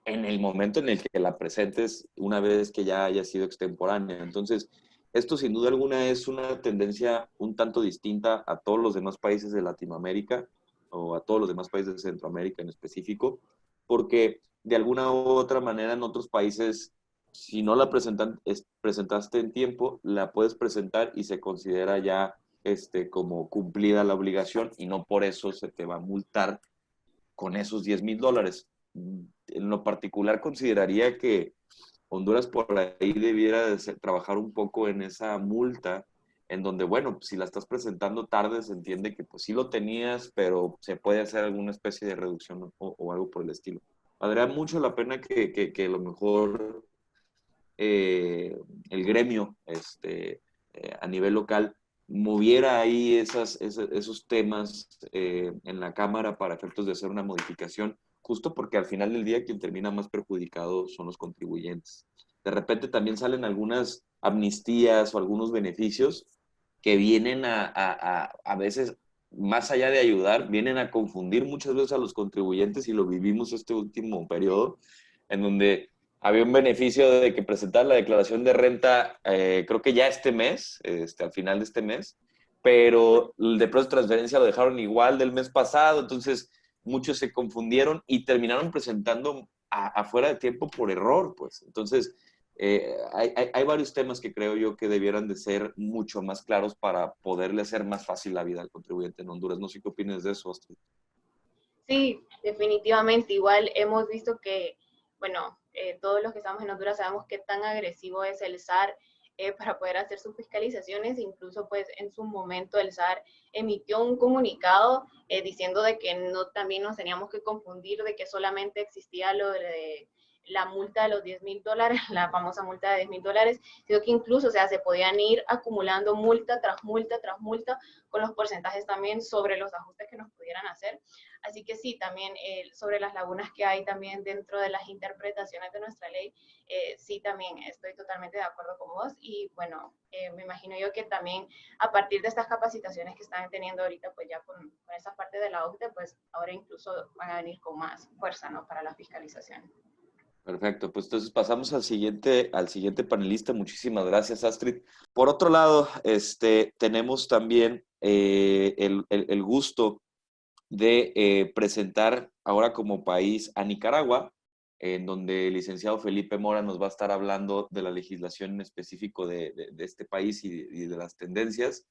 En el momento en el que la presentes, una vez que ya haya sido extemporánea. Entonces, esto sin duda alguna es una tendencia un tanto distinta a todos los demás países de Latinoamérica o a todos los demás países de Centroamérica en específico, porque de alguna u otra manera en otros países, si no la presentaste en tiempo, la puedes presentar y se considera ya como cumplida la obligación y no por eso se te va a multar con esos $10,000. En lo particular consideraría que Honduras por ahí debiera de trabajar un poco en esa multa, en donde, bueno, si la estás presentando tarde, se entiende que pues sí lo tenías, pero se puede hacer alguna especie de reducción o algo por el estilo. Valdría mucho la pena que a lo mejor el gremio a nivel local moviera ahí esos temas en la Cámara para efectos de hacer una modificación, justo porque al final del día quien termina más perjudicado son los contribuyentes. De repente también salen algunas amnistías o algunos beneficios que vienen a veces, más allá de ayudar, vienen a confundir muchas veces a los contribuyentes, y lo vivimos este último periodo, en donde había un beneficio de que presentar la declaración de renta, creo que ya este mes, al final de este mes, pero el de precio de transferencia lo dejaron igual del mes pasado, entonces muchos se confundieron y terminaron presentando afuera de tiempo por error, pues. Entonces, hay varios temas que creo yo que debieran de ser mucho más claros para poderle hacer más fácil la vida al contribuyente en Honduras. No sé qué opinas de eso, Astrid. Sí, definitivamente. Igual hemos visto que, bueno, todos los que estamos en Honduras sabemos qué tan agresivo es el SAR para poder hacer sus fiscalizaciones. Incluso, pues, en su momento el SAR emitió un comunicado diciendo de que no, también nos teníamos que confundir de que solamente existía lo de la multa de los $10,000, la famosa multa de $10,000, sino que incluso, o sea, se podían ir acumulando multa tras multa tras multa, con los porcentajes también sobre los ajustes que nos pudieran hacer. Así que sí, también sobre las lagunas que hay también dentro de las interpretaciones de nuestra ley, sí, también estoy totalmente de acuerdo con vos. Y bueno, me imagino yo que también a partir de estas capacitaciones que están teniendo ahorita, pues ya con esa parte de la OCDE, pues ahora incluso van a venir con más fuerza, ¿no? Para la fiscalización. Perfecto, pues entonces pasamos al siguiente panelista. Muchísimas gracias, Astrid. Por otro lado, tenemos también el gusto de presentar ahora como país a Nicaragua, en donde el licenciado Felipe Mora nos va a estar hablando de la legislación en específico de este país y de las tendencias.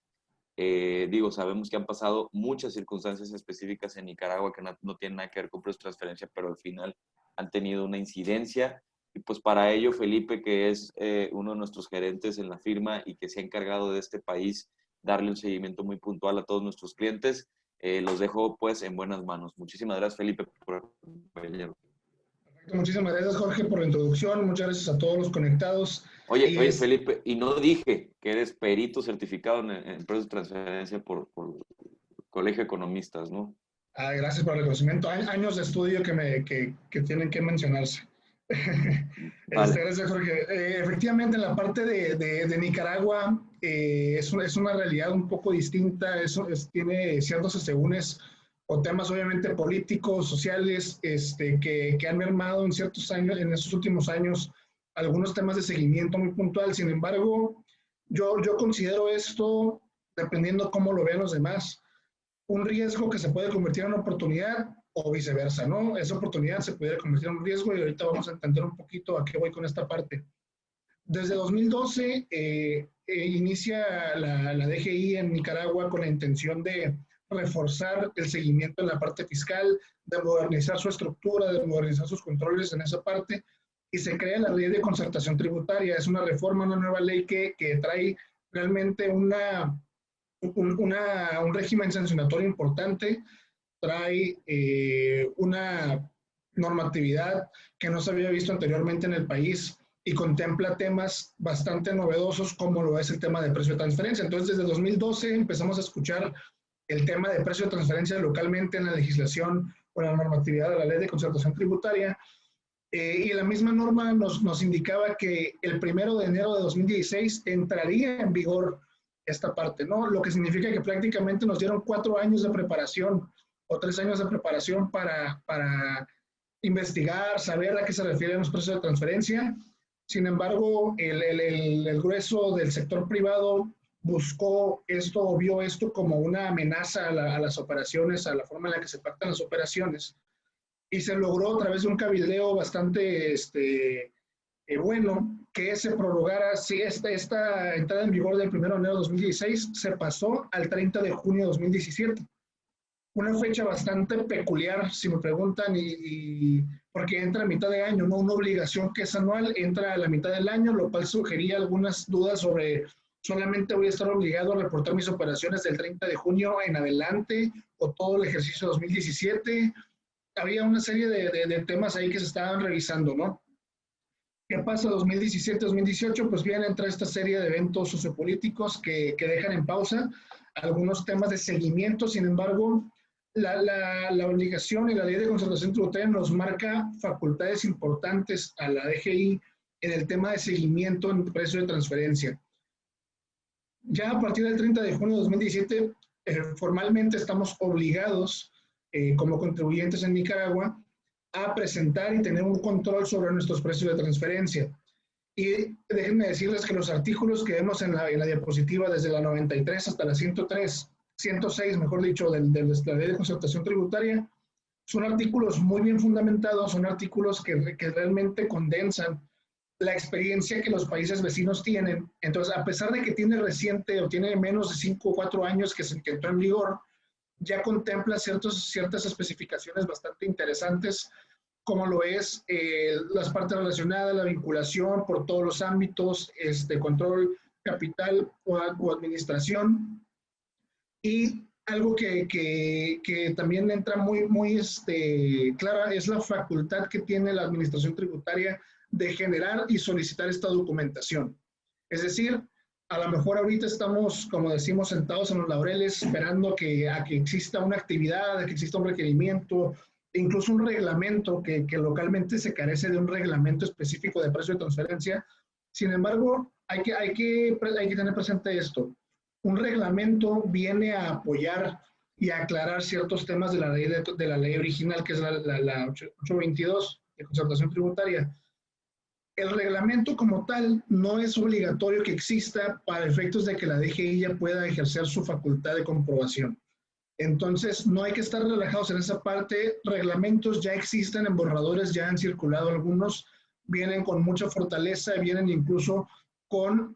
Sabemos que han pasado muchas circunstancias específicas en Nicaragua que no tienen nada que ver con transferencia, pero al final han tenido una incidencia. Y pues para ello, Felipe, que es uno de nuestros gerentes en la firma y que se ha encargado de este país, darle un seguimiento muy puntual a todos nuestros clientes, los dejo pues en buenas manos. Muchísimas gracias, Felipe, por acompañarnos. Muchísimas gracias, Jorge, por la introducción. Muchas gracias a todos los conectados. Oye, Felipe, y no dije que eres perito certificado en precios de transferencia por Colegio de Economistas, ¿no? Gracias por el reconocimiento. Años de estudio que tienen que mencionarse. Vale. Gracias, Jorge. Efectivamente, en la parte de Nicaragua es una realidad un poco distinta. Tiene ciertos asegúnes o temas obviamente políticos, sociales, que han mermado en ciertos años, en estos últimos años, algunos temas de seguimiento muy puntual. Sin embargo, yo considero esto, dependiendo cómo lo vean los demás, un riesgo que se puede convertir en una oportunidad o viceversa, ¿no? Esa oportunidad se puede convertir en un riesgo y ahorita vamos a entender un poquito a qué voy con esta parte. Desde 2012 inicia la DGI en Nicaragua con la intención de reforzar el seguimiento en la parte fiscal, de modernizar su estructura, de modernizar sus controles en esa parte, y se crea la ley de concertación tributaria. Es una reforma, una nueva ley que trae realmente un régimen sancionatorio importante, trae una normatividad que no se había visto anteriormente en el país y contempla temas bastante novedosos como lo es el tema de precio de transferencia. Entonces, desde 2012 empezamos a escuchar el tema de precio de transferencia localmente en la legislación o en la normatividad de la ley de concertación tributaria. Y la misma norma nos indicaba que el 1 de enero de 2016 entraría en vigor esta parte, ¿no? Lo que significa que prácticamente nos dieron 4 años de preparación o 3 años de preparación para investigar, saber a qué se refieren los precios de transferencia. Sin embargo, el grueso del sector privado buscó esto o vio esto como una amenaza a las operaciones, a la forma en la que se pactan las operaciones. Y se logró a través de un cabildeo bastante bueno que se prorrogara. Si esta entrada en vigor del 1 de enero de 2016 se pasó al 30 de junio de 2017. Una fecha bastante peculiar, si me preguntan, porque entra a mitad de año, no una obligación que es anual, entra a la mitad del año, lo cual sugería algunas dudas sobre solamente voy a estar obligado a reportar mis operaciones del 30 de junio en adelante o todo el ejercicio 2017. Había una serie de temas ahí que se estaban revisando, ¿no? ¿Qué pasa 2017-2018? Pues bien, entra esta serie de eventos sociopolíticos que dejan en pausa algunos temas de seguimiento. Sin embargo, la obligación y la ley de concertación tributaria nos marca facultades importantes a la DGI en el tema de seguimiento en precio de transferencia. Ya a partir del 30 de junio de 2017, formalmente estamos obligados como contribuyentes en Nicaragua a presentar y tener un control sobre nuestros precios de transferencia. Y déjenme decirles que los artículos que vemos en la diapositiva, desde la 93 hasta la 106, mejor dicho, de la ley de concertación tributaria, son artículos muy bien fundamentados, son artículos que realmente condensan la experiencia que los países vecinos tienen. Entonces, a pesar de que tiene reciente o tiene menos de 5 o 4 años que entró en vigor, ya contempla ciertas especificaciones bastante interesantes, como lo es las partes relacionadas, la vinculación por todos los ámbitos, control capital o administración. Y algo que también entra muy clara es la facultad que tiene la administración tributaria de generar y solicitar esta documentación. Es decir, a lo mejor ahorita estamos, como decimos, sentados en los laureles esperando a que exista una actividad, a que exista un requerimiento, incluso un reglamento que localmente se carece de un reglamento específico de precio de transferencia. Sin embargo, hay que tener presente esto. Un reglamento viene a apoyar y a aclarar ciertos temas de la ley original, que es la 822 de concertación tributaria. El reglamento como tal no es obligatorio que exista para efectos de que la DGI ya pueda ejercer su facultad de comprobación. Entonces, no hay que estar relajados en esa parte. Reglamentos ya existen en borradores, ya han circulado algunos, vienen con mucha fortaleza, vienen incluso con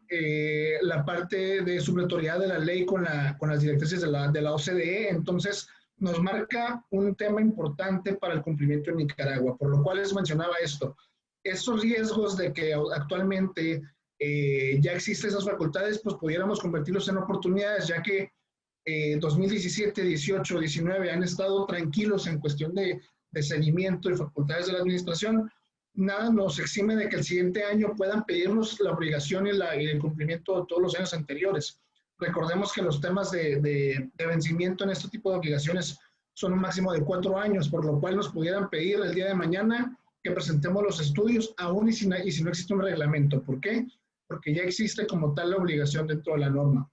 la parte de supletoriedad de la ley con las directrices de la OCDE. Entonces, nos marca un tema importante para el cumplimiento en Nicaragua, por lo cual les mencionaba esto. Esos riesgos de que actualmente ya existen esas facultades, pues pudiéramos convertirlos en oportunidades, ya que 2017, 18, 19 han estado tranquilos en cuestión de seguimiento y facultades de la administración. Nada nos exime de que el siguiente año puedan pedirnos la obligación y el cumplimiento de todos los años anteriores. Recordemos que los temas de vencimiento en este tipo de obligaciones son un máximo de 4 años, por lo cual nos pudieran pedir el día de mañana que presentemos los estudios, aún y si no existe un reglamento. ¿Por qué? Porque ya existe como tal la obligación dentro de la norma.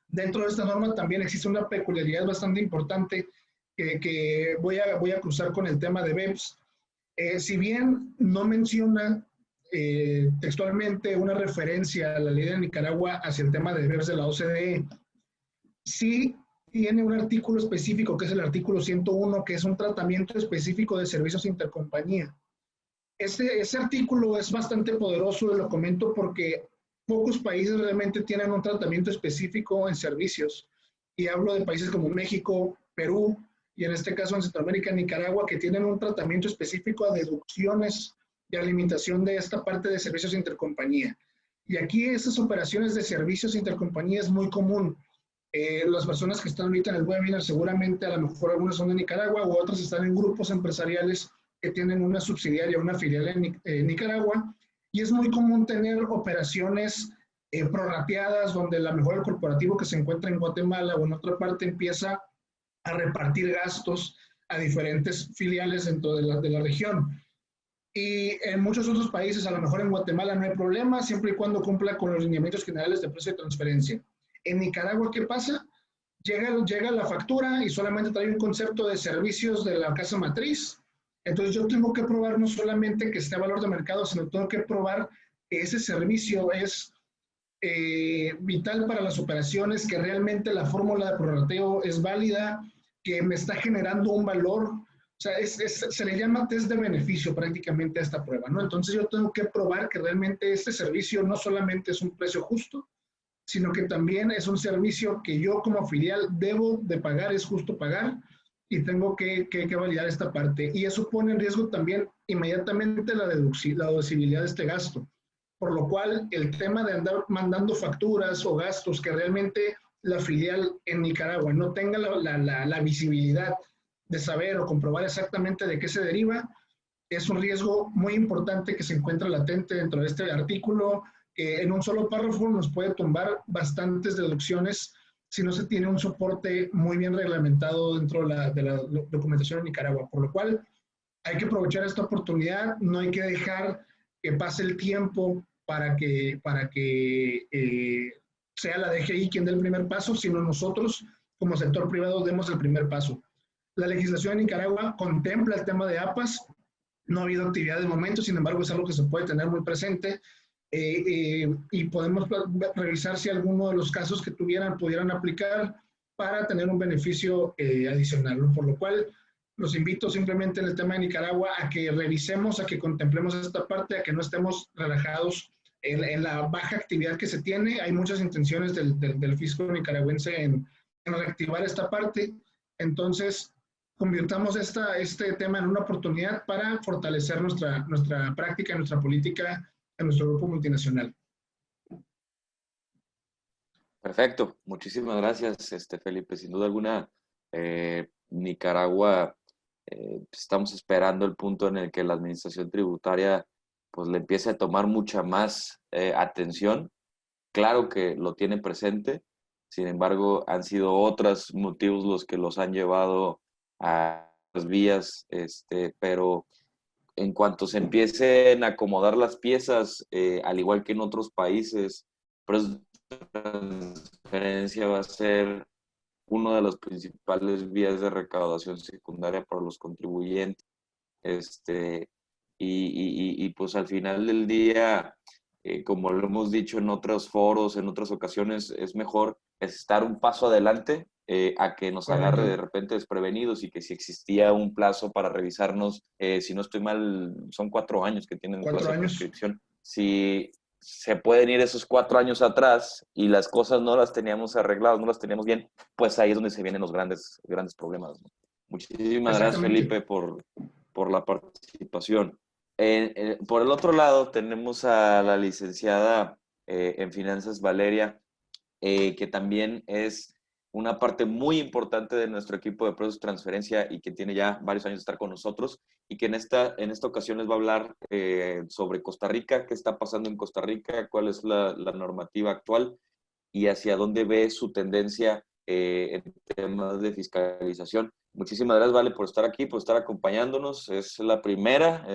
Dentro de esta norma también existe una peculiaridad bastante importante que voy a cruzar con el tema de BEPS. Si bien no menciona textualmente una referencia a la ley de Nicaragua hacia el tema de BEPS de la OCDE, sí tiene un artículo específico, que es el artículo 101, que es un tratamiento específico de servicios intercompañía. Ese artículo es bastante poderoso, y lo comento porque pocos países realmente tienen un tratamiento específico en servicios. Y hablo de países como México, Perú, y en este caso en Centroamérica, Nicaragua, que tienen un tratamiento específico a deducciones y a limitación de esta parte de servicios intercompañía. Y aquí esas operaciones de servicios intercompañía es muy común. Las personas que están ahorita en el webinar, seguramente a lo mejor algunas son de Nicaragua o otras están en grupos empresariales que tienen una subsidiaria, una filial en Nicaragua, y es muy común tener operaciones prorrateadas donde a lo mejor el corporativo que se encuentra en Guatemala o en otra parte empieza a repartir gastos a diferentes filiales dentro de la región. Y en muchos otros países, a lo mejor en Guatemala no hay problema, siempre y cuando cumpla con los lineamientos generales de precio de transferencia. En Nicaragua, ¿qué pasa? Llega la factura y solamente trae un concepto de servicios de la casa matriz. Entonces yo tengo que probar no solamente que esté a valor de mercado, sino tengo que probar que ese servicio es vital para las operaciones, que realmente la fórmula de prorrateo es válida, que me está generando un valor. O sea, se le llama test de beneficio prácticamente a esta prueba, ¿no? Entonces yo tengo que probar que realmente este servicio no solamente es un precio justo, sino que también es un servicio que yo como filial debo de pagar, es justo pagar, y tengo que validar esta parte. Y eso pone en riesgo también inmediatamente la deducibilidad de este gasto. Por lo cual, el tema de andar mandando facturas o gastos que realmente la filial en Nicaragua no tenga la visibilidad de saber o comprobar exactamente de qué se deriva, es un riesgo muy importante que se encuentra latente dentro de este artículo, que en un solo párrafo nos puede tumbar bastantes deducciones si no se tiene un soporte muy bien reglamentado dentro de la documentación en Nicaragua. Por lo cual, hay que aprovechar esta oportunidad, no hay que dejar que pase el tiempo para que sea la DGI quien dé el primer paso, sino nosotros como sector privado demos el primer paso. La legislación en Nicaragua contempla el tema de APAS, no ha habido actividad de momento, sin embargo es algo que se puede tener muy presente, y podemos revisar si alguno de los casos que pudieran aplicar para tener un beneficio adicional, ¿no? Por lo cual los invito simplemente en el tema de Nicaragua a que revisemos, a que contemplemos esta parte, a que no estemos relajados en la baja actividad que se tiene. Hay muchas intenciones del fisco nicaragüense en reactivar esta parte. Entonces, convirtamos este tema en una oportunidad para fortalecer nuestra práctica, nuestra política en nuestro grupo multinacional. Perfecto, muchísimas gracias, Felipe. Sin duda alguna, Nicaragua, estamos esperando el punto en el que la administración tributaria pues le empiece a tomar mucha más atención. Claro que lo tiene presente, sin embargo, han sido otros motivos los que los han llevado a las vías, pero en cuanto se empiecen a acomodar las piezas, al igual que en otros países, pues la transferencia va a ser una de las principales vías de recaudación secundaria para los contribuyentes. Y pues al final del día, como lo hemos dicho en otros foros, en otras ocasiones, es mejor estar un paso adelante a que nos agarre de repente desprevenidos, y que si existía un plazo para revisarnos, si no estoy mal, son 4 años que tienen plazo de prescripción. Si se pueden ir esos 4 años atrás y las cosas no las teníamos arregladas, no las teníamos bien, pues ahí es donde se vienen los grandes problemas, ¿no? Muchísimas gracias, Felipe, por la participación. Por el otro lado, tenemos a la licenciada en Finanzas, Valeria, que también es una parte muy importante de nuestro equipo de procesos de transferencia y que tiene ya varios años de estar con nosotros, y que en esta ocasión les va a hablar sobre Costa Rica, qué está pasando en Costa Rica, cuál es la normativa actual y hacia dónde ve su tendencia en temas de fiscalización. Muchísimas gracias, Vale, por estar aquí, por estar acompañándonos. Es la primera,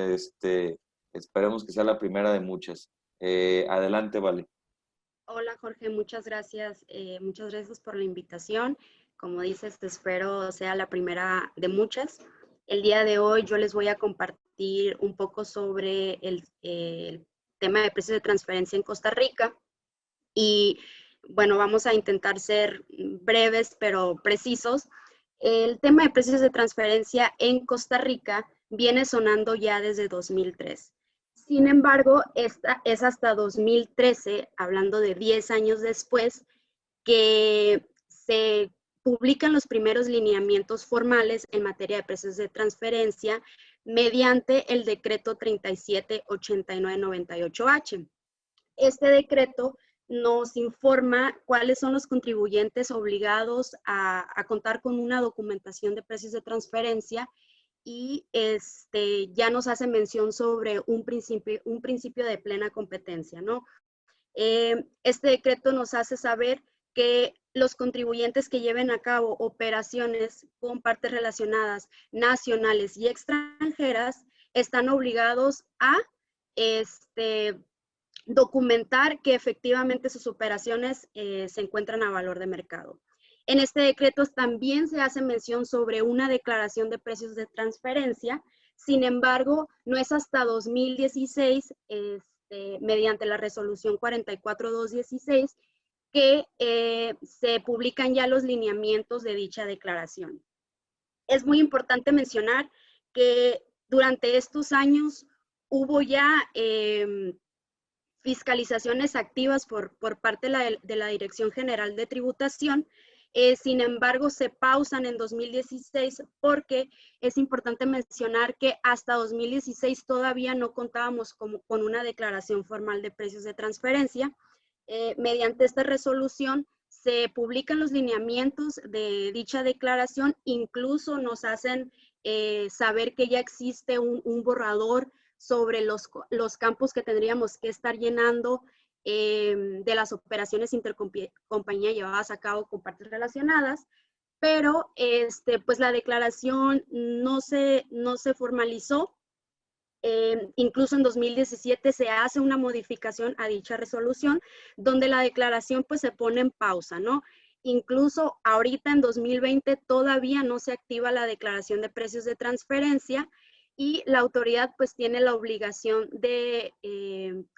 esperemos que sea la primera de muchas. Adelante, Vale. Hola Jorge, muchas gracias. Muchas gracias por la invitación. Como dices, te espero sea la primera de muchas. El día de hoy yo les voy a compartir un poco sobre el tema de precios de transferencia en Costa Rica. Y bueno, vamos a intentar ser breves pero precisos. El tema de precios de transferencia en Costa Rica viene sonando ya desde 2003. Sin embargo, esta es hasta 2013, hablando de 10 años después, que se publican los primeros lineamientos formales en materia de precios de transferencia mediante el decreto 378998H. Este decreto nos informa cuáles son los contribuyentes obligados a contar con una documentación de precios de transferencia y ya nos hace mención sobre un principio de plena competencia, ¿no? Este decreto nos hace saber que los contribuyentes que lleven a cabo operaciones con partes relacionadas nacionales y extranjeras están obligados a documentar que efectivamente sus operaciones se encuentran a valor de mercado. En este decreto también se hace mención sobre una declaración de precios de transferencia. Sin embargo, no es hasta 2016, mediante la resolución 44216, que se publican ya los lineamientos de dicha declaración. Es muy importante mencionar que durante estos años hubo ya fiscalizaciones activas por parte de la Dirección General de Tributación. Sin embargo, se pausan en 2016 porque es importante mencionar que hasta 2016 todavía no contábamos con una declaración formal de precios de transferencia. Mediante esta resolución se publican los lineamientos de dicha declaración, incluso nos hacen saber que ya existe un borrador sobre los campos que tendríamos que estar llenando de las operaciones intercompañía llevadas a cabo con partes relacionadas, pero pues la declaración no se formalizó. Incluso en 2017 se hace una modificación a dicha resolución, donde la declaración pues se pone en pausa, ¿no? Incluso ahorita en 2020 todavía no se activa la declaración de precios de transferencia, y la autoridad pues tiene la obligación de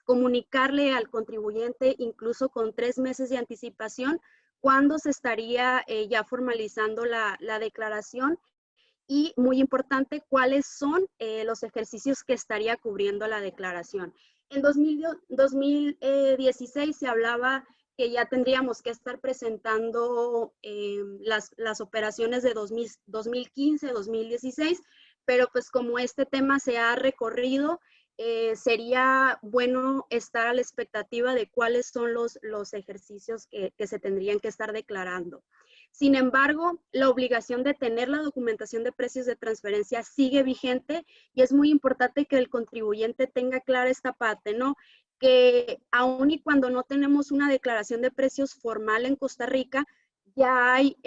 comunicarle al contribuyente incluso con 3 meses de anticipación cuando se estaría ya formalizando la declaración, y muy importante, cuáles son los ejercicios que estaría cubriendo la declaración. En 2016 se hablaba que ya tendríamos que estar presentando las operaciones de 2015, 2016, pero pues como este tema se ha recorrido, sería bueno estar a la expectativa de cuáles son los ejercicios que se tendrían que estar declarando. Sin embargo, la obligación de tener la documentación de precios de transferencia sigue vigente, y es muy importante que el contribuyente tenga clara esta parte, ¿no? Que aun y cuando no tenemos una declaración de precios formal en Costa Rica, ya hay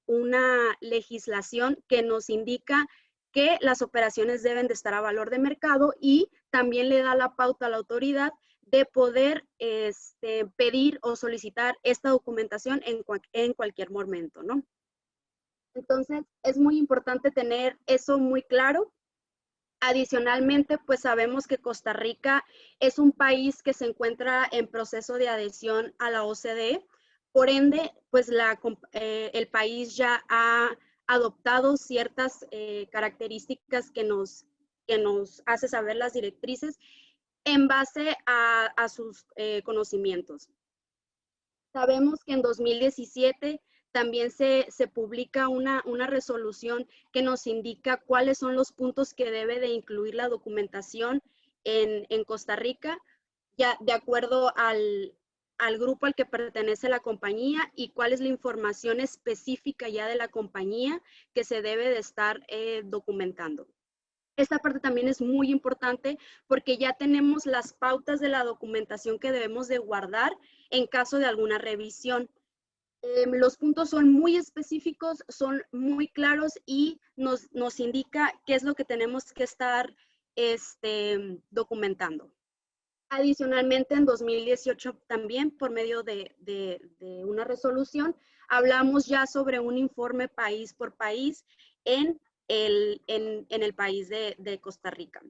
una legislación que nos indica que las operaciones deben de estar a valor de mercado, y también le da la pauta a la autoridad de poder pedir o solicitar esta documentación en cualquier momento, ¿no? Entonces, es muy importante tener eso muy claro. Adicionalmente, pues sabemos que Costa Rica es un país que se encuentra en proceso de adhesión a la OCDE. Por ende, pues el país ya ha adoptado ciertas características que nos hace saber las directrices en base a sus conocimientos. Sabemos que en 2017 también se publica una resolución que nos indica cuáles son los puntos que debe de incluir la documentación en Costa Rica, ya de acuerdo al grupo al que pertenece la compañía, y cuál es la información específica ya de la compañía que se debe de estar documentando. Esta parte también es muy importante porque ya tenemos las pautas de la documentación que debemos de guardar en caso de alguna revisión. Los puntos son muy específicos, son muy claros y nos indica qué es lo que tenemos que estar documentando. Adicionalmente, en 2018 también, por medio de una resolución, hablamos ya sobre un informe país por país en el país de Costa Rica.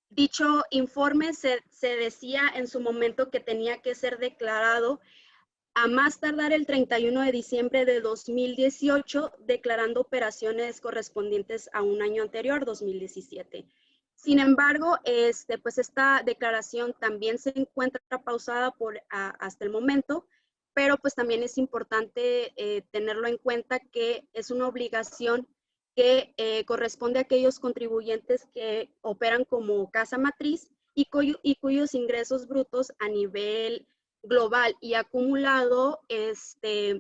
Dicho informe se decía en su momento que tenía que ser declarado a más tardar el 31 de diciembre de 2018, declarando operaciones correspondientes a un año anterior, 2017. Sin embargo, pues esta declaración también se encuentra pausada hasta el momento, pero pues también es importante tenerlo en cuenta que es una obligación que corresponde a aquellos contribuyentes que operan como casa matriz y cuyos ingresos brutos a nivel global y acumulado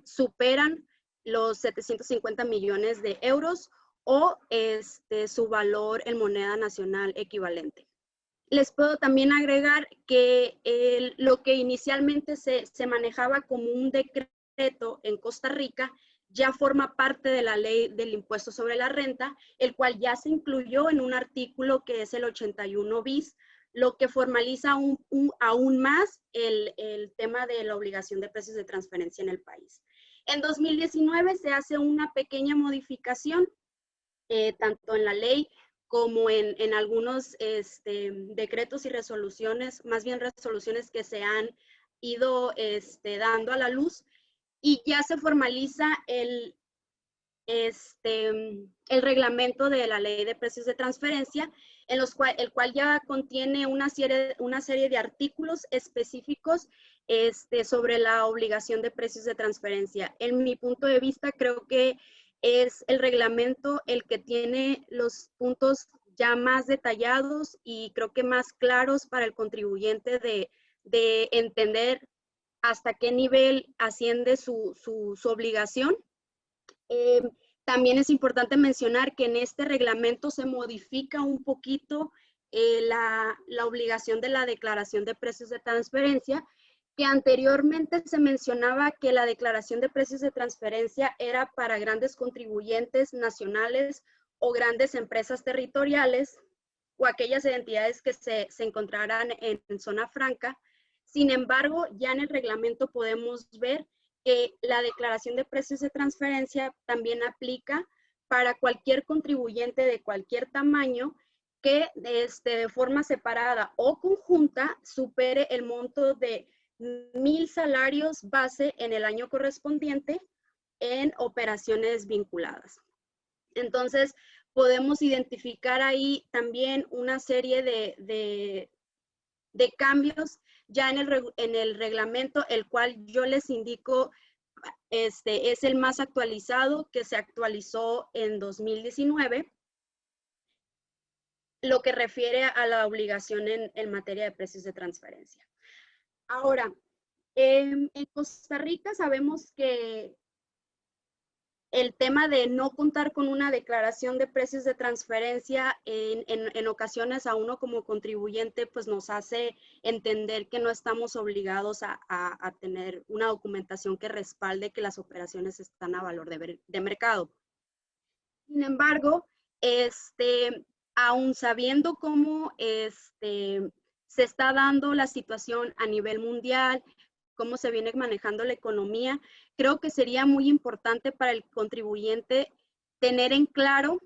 superan los 750 millones de euros o su valor en moneda nacional equivalente. Les puedo también agregar que lo que inicialmente se manejaba como un decreto en Costa Rica ya forma parte de la ley del impuesto sobre la renta, el cual ya se incluyó en un artículo que es el 81 bis, lo que formaliza aún más el tema de la obligación de precios de transferencia en el país. En 2019 se hace una pequeña modificación, tanto en la ley como en algunos decretos y resoluciones, más bien resoluciones que se han ido dando a la luz, y ya se formaliza el reglamento de la ley de precios de transferencia, el cual ya contiene una serie de artículos específicos sobre la obligación de precios de transferencia. En mi punto de vista, creo que es el reglamento el que tiene los puntos ya más detallados y creo que más claros para el contribuyente de entender hasta qué nivel asciende su obligación. También es importante mencionar que en este reglamento se modifica un poquito la obligación de la declaración de precios de transferencia, que anteriormente se mencionaba que la declaración de precios de transferencia era para grandes contribuyentes nacionales o grandes empresas territoriales o aquellas entidades que se encontraran en zona franca. Sin embargo, ya en el reglamento podemos ver que la declaración de precios de transferencia también aplica para cualquier contribuyente de cualquier tamaño que de forma separada o conjunta supere el monto de 1,000 salarios base en el año correspondiente en operaciones vinculadas. Entonces, podemos identificar ahí también una serie de cambios ya en el reglamento, el cual yo les indico es el más actualizado, que se actualizó en 2019, lo que refiere a la obligación en materia de precios de transferencia. Ahora, en Costa Rica sabemos que el tema de no contar con una declaración de precios de transferencia en ocasiones a uno como contribuyente pues nos hace entender que no estamos obligados a tener una documentación que respalde que las operaciones están a valor de mercado. Sin embargo, aún sabiendo cómo se está dando la situación a nivel mundial, cómo se viene manejando la economía, creo que sería muy importante para el contribuyente tener en claro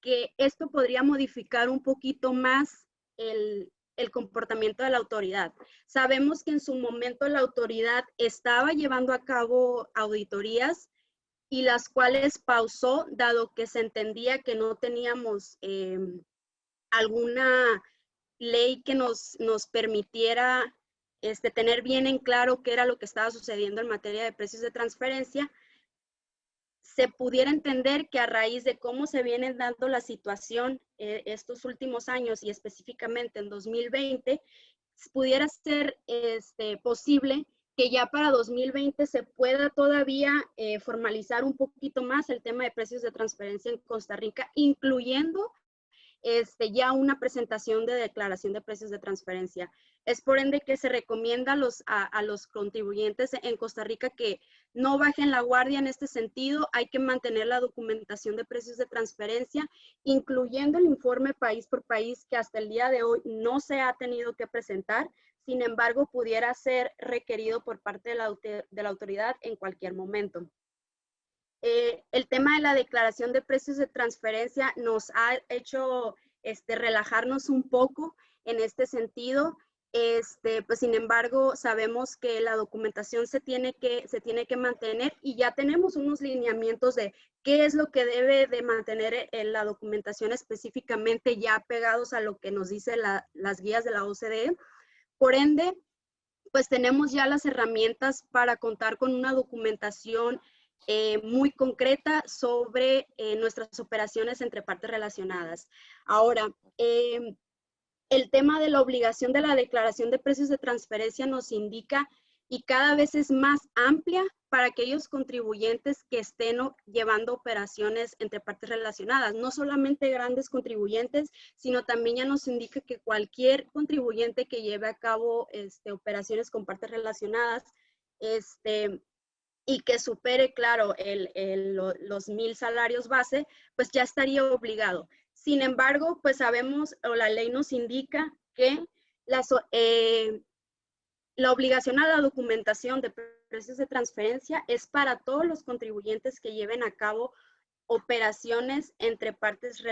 que esto podría modificar un poquito más el comportamiento de la autoridad. Sabemos que en su momento la autoridad estaba llevando a cabo auditorías y las cuales pausó, dado que se entendía que no teníamos alguna ley que nos permitiera tener bien en claro qué era lo que estaba sucediendo en materia de precios de transferencia. Se pudiera entender que a raíz de cómo se viene dando la situación estos últimos años y específicamente en 2020, pudiera ser posible que ya para 2020 se pueda todavía formalizar un poquito más el tema de precios de transferencia en Costa Rica, incluyendo ya una presentación de declaración de precios de transferencia. Es por ende que se recomienda a los contribuyentes en Costa Rica que no bajen la guardia en este sentido. Hay que mantener la documentación de precios de transferencia, incluyendo el informe país por país, que hasta el día de hoy no se ha tenido que presentar. Sin embargo, pudiera ser requerido por parte de la autoridad en cualquier momento. El tema de la declaración de precios de transferencia nos ha hecho relajarnos un poco en este sentido. Pues sin embargo, sabemos que la documentación se tiene que mantener, y ya tenemos unos lineamientos de qué es lo que debe de mantener la documentación específicamente, ya pegados a lo que nos dice las guías de la OCDE. Por ende, pues tenemos ya las herramientas para contar con una documentación muy concreta sobre nuestras operaciones entre partes relacionadas. Ahora, el tema de la obligación de la declaración de precios de transferencia nos indica, y cada vez es más amplia para aquellos contribuyentes que estén llevando operaciones entre partes relacionadas. No solamente grandes contribuyentes, sino también ya nos indica que cualquier contribuyente que lleve a cabo operaciones con partes relacionadas, y que supere, claro, los 1,000 salarios base, pues ya estaría obligado. Sin embargo, pues sabemos, o la ley nos indica que la obligación a la documentación de precios de transferencia es para todos los contribuyentes que lleven a cabo operaciones entre partes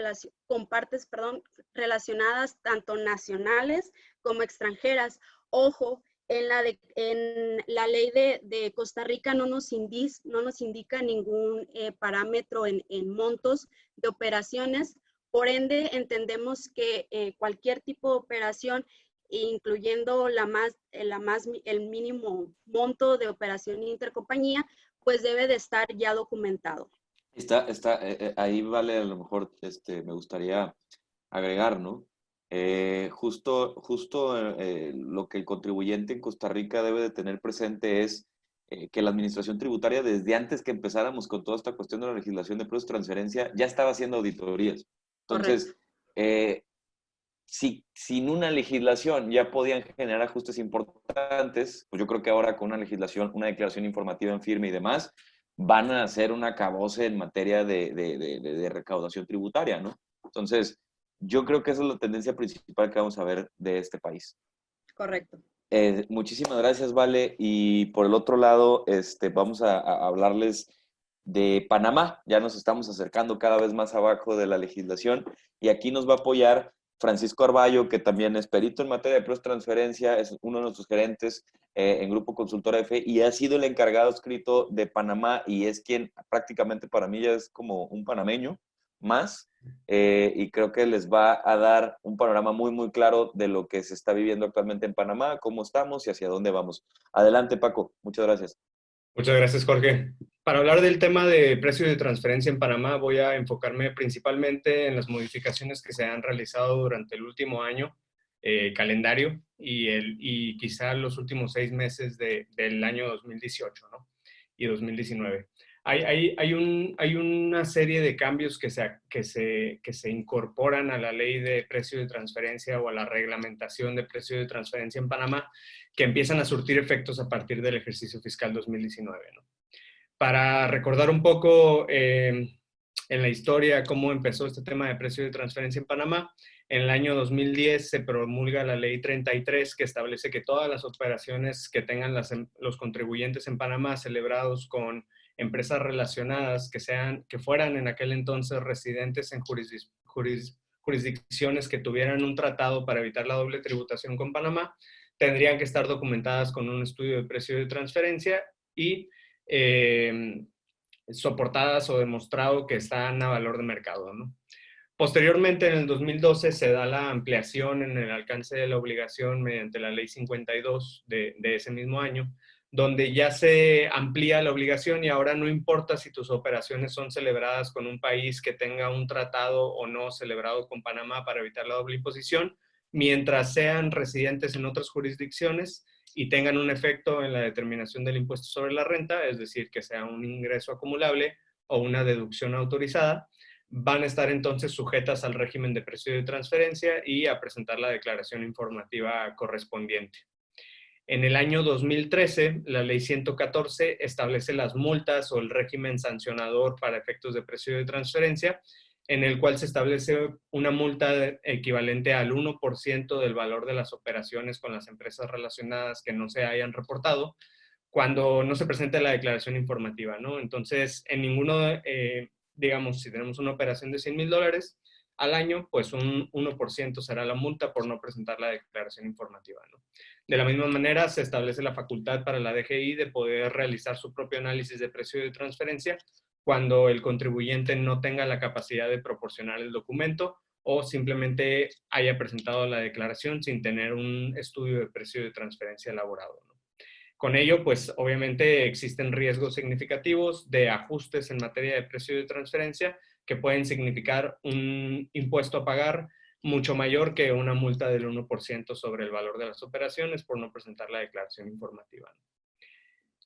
relacionadas, tanto nacionales como extranjeras. Ojo, en la ley de Costa Rica no nos indica ningún parámetro en montos de operaciones. Por ende, entendemos que cualquier tipo de operación, incluyendo el mínimo monto de operación intercompañía, pues debe de estar ya documentado. Ahí vale, a lo mejor me gustaría agregar, ¿no? Justo lo que el contribuyente en Costa Rica debe de tener presente es que la administración tributaria, desde antes que empezáramos con toda esta cuestión de la legislación de precios de transferencia, ya estaba haciendo auditorías. Entonces, si sin una legislación ya podían generar ajustes importantes, pues yo creo que ahora con una legislación, una declaración informativa en firme y demás, van a hacer un acabose en materia de recaudación tributaria, ¿no? Entonces, yo creo que esa es la tendencia principal que vamos a ver de este país. Correcto. Muchísimas gracias, Vale. Y por el otro lado, vamos a hablarles de Panamá. Ya nos estamos acercando cada vez más abajo de la legislación, y aquí nos va a apoyar Francisco Arballo, que también es perito en materia de precios de transferencia, es uno de nuestros gerentes en Grupo Consultora F, y ha sido el encargado escrito de Panamá, y es quien prácticamente para mí ya es como un panameño más, y creo que les va a dar un panorama muy, muy claro de lo que se está viviendo actualmente en Panamá, cómo estamos y hacia dónde vamos. Adelante, Paco. Muchas gracias. Muchas gracias, Jorge. Para hablar del tema de precios de transferencia en Panamá, voy a enfocarme principalmente en las modificaciones que se han realizado durante el último año calendario y quizá los últimos 6 meses del año 2018, ¿no? Y 2019. Hay una serie de cambios que se incorporan a la ley de precios de transferencia o a la reglamentación de precios de transferencia en Panamá, que empiezan a surtir efectos a partir del ejercicio fiscal 2019, ¿no? Para recordar un poco en la historia cómo empezó este tema de precios de transferencia en Panamá, en el año 2010 se promulga la ley 33, que establece que todas las operaciones que tengan los contribuyentes en Panamá celebrados con empresas relacionadas que fueran en aquel entonces residentes en jurisdicciones que tuvieran un tratado para evitar la doble tributación con Panamá, tendrían que estar documentadas con un estudio de precio de transferencia y soportadas o demostrado que están a valor de mercado, ¿no? Posteriormente, en el 2012, se da la ampliación en el alcance de la obligación mediante la Ley 52 de ese mismo año, donde ya se amplía la obligación y ahora no importa si tus operaciones son celebradas con un país que tenga un tratado o no celebrado con Panamá para evitar la doble imposición, mientras sean residentes en otras jurisdicciones y tengan un efecto en la determinación del impuesto sobre la renta, es decir, que sea un ingreso acumulable o una deducción autorizada, van a estar entonces sujetas al régimen de precio de transferencia y a presentar la declaración informativa correspondiente. En el año 2013, la Ley 114 establece las multas o el régimen sancionador para efectos de precio de transferencia, en el cual se establece una multa equivalente al 1% del valor de las operaciones con las empresas relacionadas que no se hayan reportado cuando no se presente la declaración informativa, ¿no? Entonces, en ninguno, digamos, si tenemos una operación de $100,000 al año, pues un 1% será la multa por no presentar la declaración informativa, ¿no? De la misma manera, se establece la facultad para la DGI de poder realizar su propio análisis de precio de transferencia cuando el contribuyente no tenga la capacidad de proporcionar el documento o simplemente haya presentado la declaración sin tener un estudio de precio de transferencia elaborado, ¿no? Con ello, pues obviamente existen riesgos significativos de ajustes en materia de precio de transferencia que pueden significar un impuesto a pagar mucho mayor que una multa del 1% sobre el valor de las operaciones por no presentar la declaración informativa.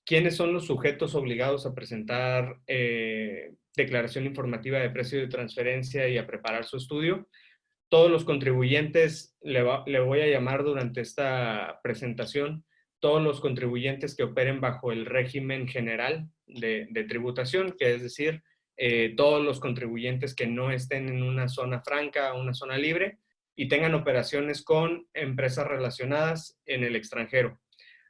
¿Quiénes son los sujetos obligados a presentar declaración informativa de precio de transferencia y a preparar su estudio? Todos los contribuyentes, le voy a llamar durante esta presentación, todos los contribuyentes que operen bajo el régimen general de tributación, que es decir, todos los contribuyentes que no estén en una zona franca o una zona libre y tengan operaciones con empresas relacionadas en el extranjero.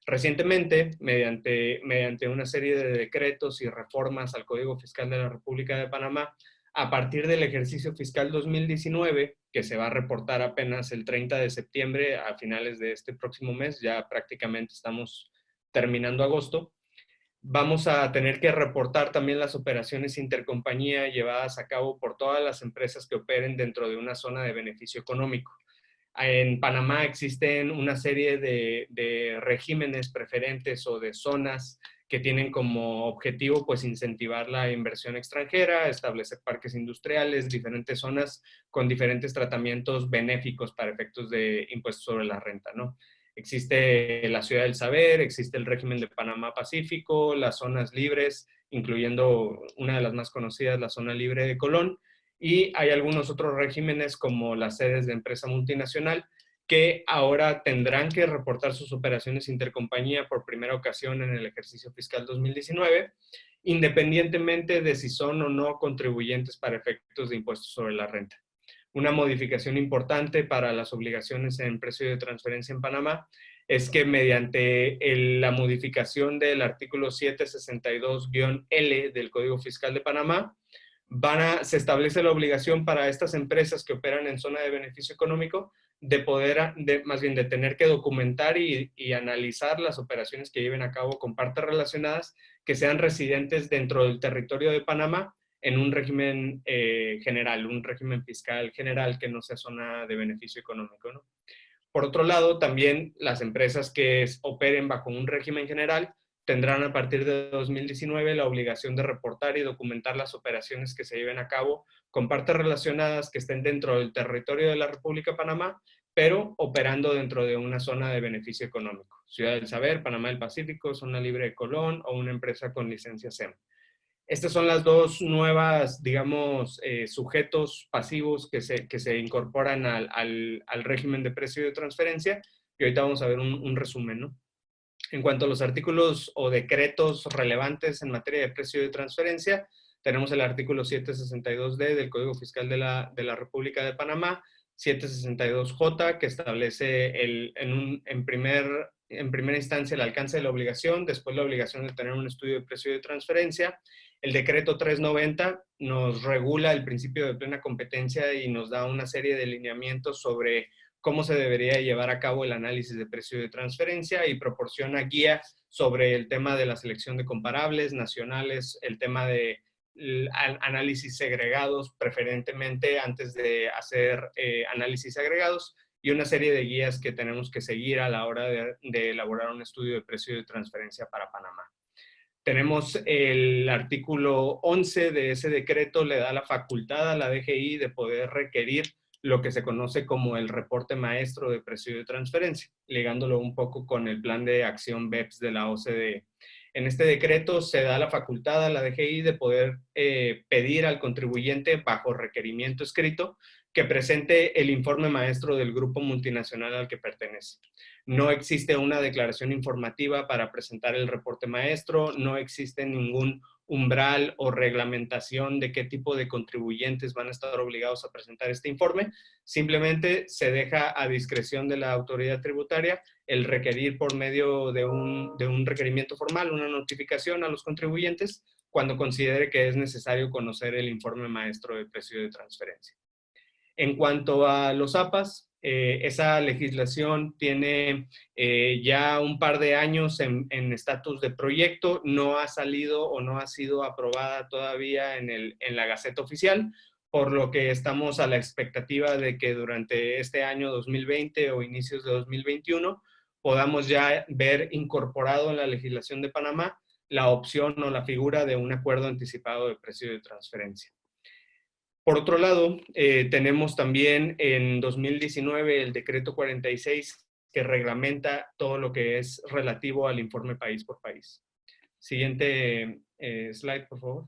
Recientemente, mediante una serie de decretos y reformas al Código Fiscal de la República de Panamá, a partir del ejercicio fiscal 2019, que se va a reportar apenas el 30 de septiembre a finales de este próximo mes, ya prácticamente estamos terminando agosto, vamos a tener que reportar también las operaciones intercompañía llevadas a cabo por todas las empresas que operen dentro de una zona de beneficio económico. En Panamá existen una serie de regímenes preferentes o de zonas que tienen como objetivo pues incentivar la inversión extranjera, establecer parques industriales, diferentes zonas con diferentes tratamientos benéficos para efectos de impuestos sobre la renta, ¿no? Existe la Ciudad del Saber, existe el régimen de Panamá Pacífico, las zonas libres, incluyendo una de las más conocidas, la zona libre de Colón, y hay algunos otros regímenes como las sedes de empresa multinacional que ahora tendrán que reportar sus operaciones intercompañía por primera ocasión en el ejercicio fiscal 2019, independientemente de si son o no contribuyentes para efectos de impuestos sobre la renta. Una modificación importante para las obligaciones en precio de transferencia en Panamá es que mediante la modificación del artículo 762-L del Código Fiscal de Panamá, se establece la obligación para estas empresas que operan en zona de beneficio económico de tener que documentar y analizar las operaciones que lleven a cabo con partes relacionadas que sean residentes dentro del territorio de Panamá en un régimen general, un régimen fiscal general que no sea zona de beneficio económico, ¿no? Por otro lado, también las empresas que operen bajo un régimen general tendrán a partir de 2019 la obligación de reportar y documentar las operaciones que se lleven a cabo con partes relacionadas que estén dentro del territorio de la República de Panamá, pero operando dentro de una zona de beneficio económico. Ciudad del Saber, Panamá del Pacífico, zona libre de Colón o una empresa con licencia SEM. Estas son las dos nuevas, digamos, sujetos pasivos que se incorporan al régimen de precio de transferencia y ahorita vamos a ver un resumen, ¿no? En cuanto a los artículos o decretos relevantes en materia de precio de transferencia, tenemos el artículo 762D del Código Fiscal de la República de Panamá, 762J, que establece en primera instancia el alcance de la obligación, después la obligación de tener un estudio de precio de transferencia. El decreto 390 nos regula el principio de plena competencia y nos da una serie de lineamientos sobre cómo se debería llevar a cabo el análisis de precio de transferencia y proporciona guía sobre el tema de la selección de comparables nacionales, el tema de análisis segregados preferentemente antes de hacer análisis agregados y una serie de guías que tenemos que seguir a la hora de elaborar un estudio de precio de transferencia para Panamá. Tenemos el artículo 11 de ese decreto, le da la facultad a la DGI de poder requerir lo que se conoce como el reporte maestro de precio de transferencia, ligándolo un poco con el plan de acción BEPS de la OCDE. En este decreto se da la facultad a la DGI de poder pedir al contribuyente, bajo requerimiento escrito, que presente el informe maestro del grupo multinacional al que pertenece. No existe una declaración informativa para presentar el reporte maestro, no existe ningún umbral o reglamentación de qué tipo de contribuyentes van a estar obligados a presentar este informe. Simplemente se deja a discreción de la autoridad tributaria el requerir por medio de un requerimiento formal, una notificación a los contribuyentes cuando considere que es necesario conocer el informe maestro de precio de transferencia. En cuanto a los APAs, esa legislación tiene ya un par de años en estatus de proyecto, no ha salido o no ha sido aprobada todavía en la Gaceta Oficial, por lo que estamos a la expectativa de que durante este año 2020 o inicios de 2021 podamos ya ver incorporado en la legislación de Panamá la opción o la figura de un acuerdo anticipado de precio de transferencia. Por otro lado, tenemos también en 2019 el decreto 46 que reglamenta todo lo que es relativo al informe país por país. Siguiente slide, por favor.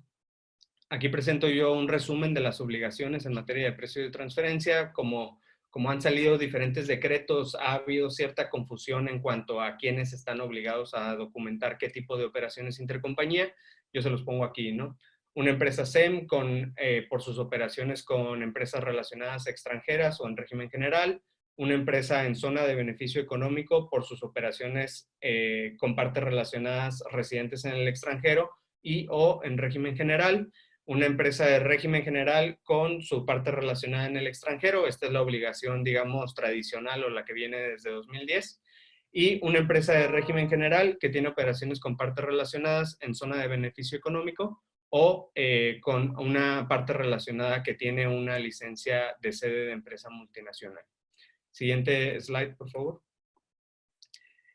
Aquí presento yo un resumen de las obligaciones en materia de precio de transferencia. Como han salido diferentes decretos, ha habido cierta confusión en cuanto a quiénes están obligados a documentar qué tipo de operaciones intercompañía. Yo se los pongo aquí, ¿no? Una empresa SEM por sus operaciones con empresas relacionadas extranjeras o en régimen general. Una empresa en zona de beneficio económico por sus operaciones con partes relacionadas residentes en el extranjero y o en régimen general. Una empresa de régimen general con su parte relacionada en el extranjero. Esta es la obligación, digamos, tradicional o la que viene desde 2010. Y una empresa de régimen general que tiene operaciones con partes relacionadas en zona de beneficio económico o con una parte relacionada que tiene una licencia de sede de empresa multinacional. Siguiente slide, por favor.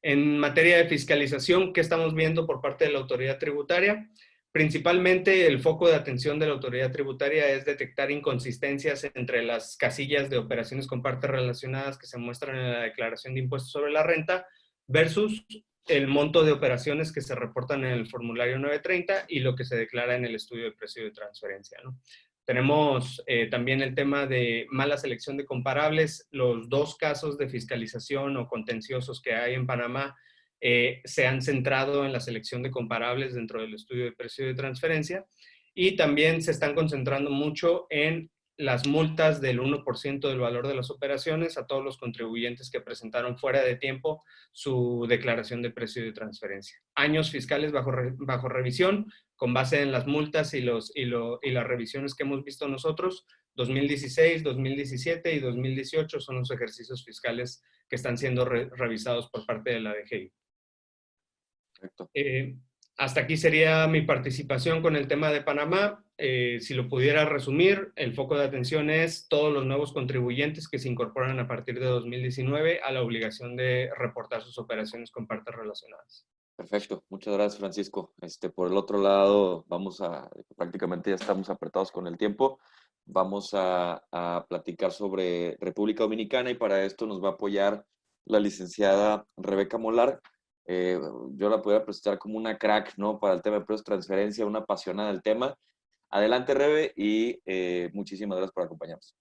En materia de fiscalización, ¿qué estamos viendo por parte de la autoridad tributaria? Principalmente el foco de atención de la autoridad tributaria es detectar inconsistencias entre las casillas de operaciones con partes relacionadas que se muestran en la declaración de impuestos sobre la renta versus el monto de operaciones que se reportan en el formulario 930 y lo que se declara en el estudio de precio de transferencia, ¿no? Tenemos también el tema de mala selección de comparables. Los dos casos de fiscalización o contenciosos que hay en Panamá se han centrado en la selección de comparables dentro del estudio de precio de transferencia y también se están concentrando mucho en las multas del 1% del valor de las operaciones a todos los contribuyentes que presentaron fuera de tiempo su declaración de precio de transferencia. Años fiscales bajo revisión con base en las multas y las revisiones que hemos visto nosotros. 2016, 2017 y 2018 son los ejercicios fiscales que están siendo revisados por parte de la DGI. Perfecto. Hasta aquí sería mi participación con el tema de Panamá. Si lo pudiera resumir, el foco de atención es todos los nuevos contribuyentes que se incorporan a partir de 2019 a la obligación de reportar sus operaciones con partes relacionadas. Perfecto, muchas gracias, Francisco. Por el otro lado, prácticamente ya estamos apretados con el tiempo. Vamos a platicar sobre República Dominicana y para esto nos va a apoyar la licenciada Rebeca Molar. Yo la pudiera presentar como una crack, ¿no? Para el tema de precios de transferencia, una apasionada del tema. Adelante, Rebe, y muchísimas gracias por acompañarnos.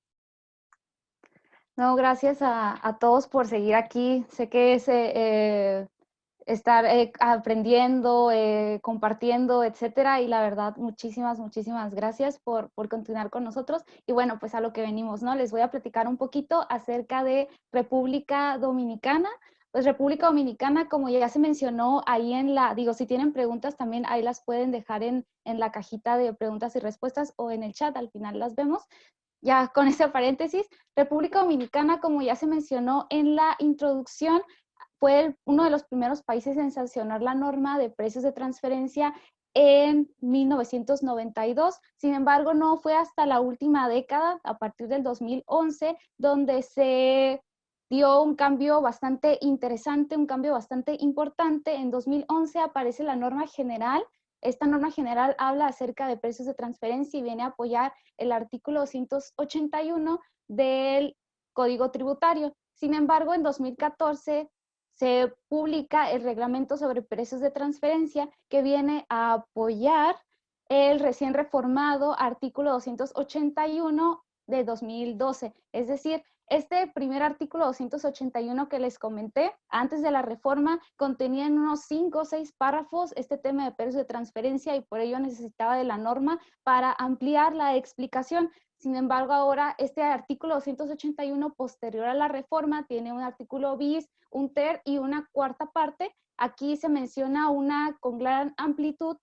No, gracias a todos por seguir aquí. Sé que es estar aprendiendo, compartiendo, etcétera, y la verdad, muchísimas gracias por continuar con nosotros. Y bueno, pues a lo que venimos, ¿no? Les voy a platicar un poquito acerca de República Dominicana. Pues República Dominicana, como ya se mencionó ahí si tienen preguntas también ahí las pueden dejar en la cajita de preguntas y respuestas o en el chat, al final las vemos. Ya con ese paréntesis, República Dominicana, como ya se mencionó en la introducción, fue uno de los primeros países en sancionar la norma de precios de transferencia en 1992. Sin embargo, no fue hasta la última década, a partir del 2011, donde se dio un cambio bastante interesante, un cambio bastante importante. En 2011 aparece la norma general Esta norma general habla acerca de precios de transferencia y viene a apoyar el artículo 281 del Código Tributario. Sin embargo, en 2014 se publica el reglamento sobre precios de transferencia que viene a apoyar el recién reformado artículo 281 de 2012. Es decir, este primer artículo 281 que les comenté antes de la reforma contenía en unos 5 o 6 párrafos este tema de precios de transferencia y por ello necesitaba de la norma para ampliar la explicación. Sin embargo, ahora este artículo 281 posterior a la reforma tiene un artículo bis, un ter y una cuarta parte. Aquí se menciona con gran amplitud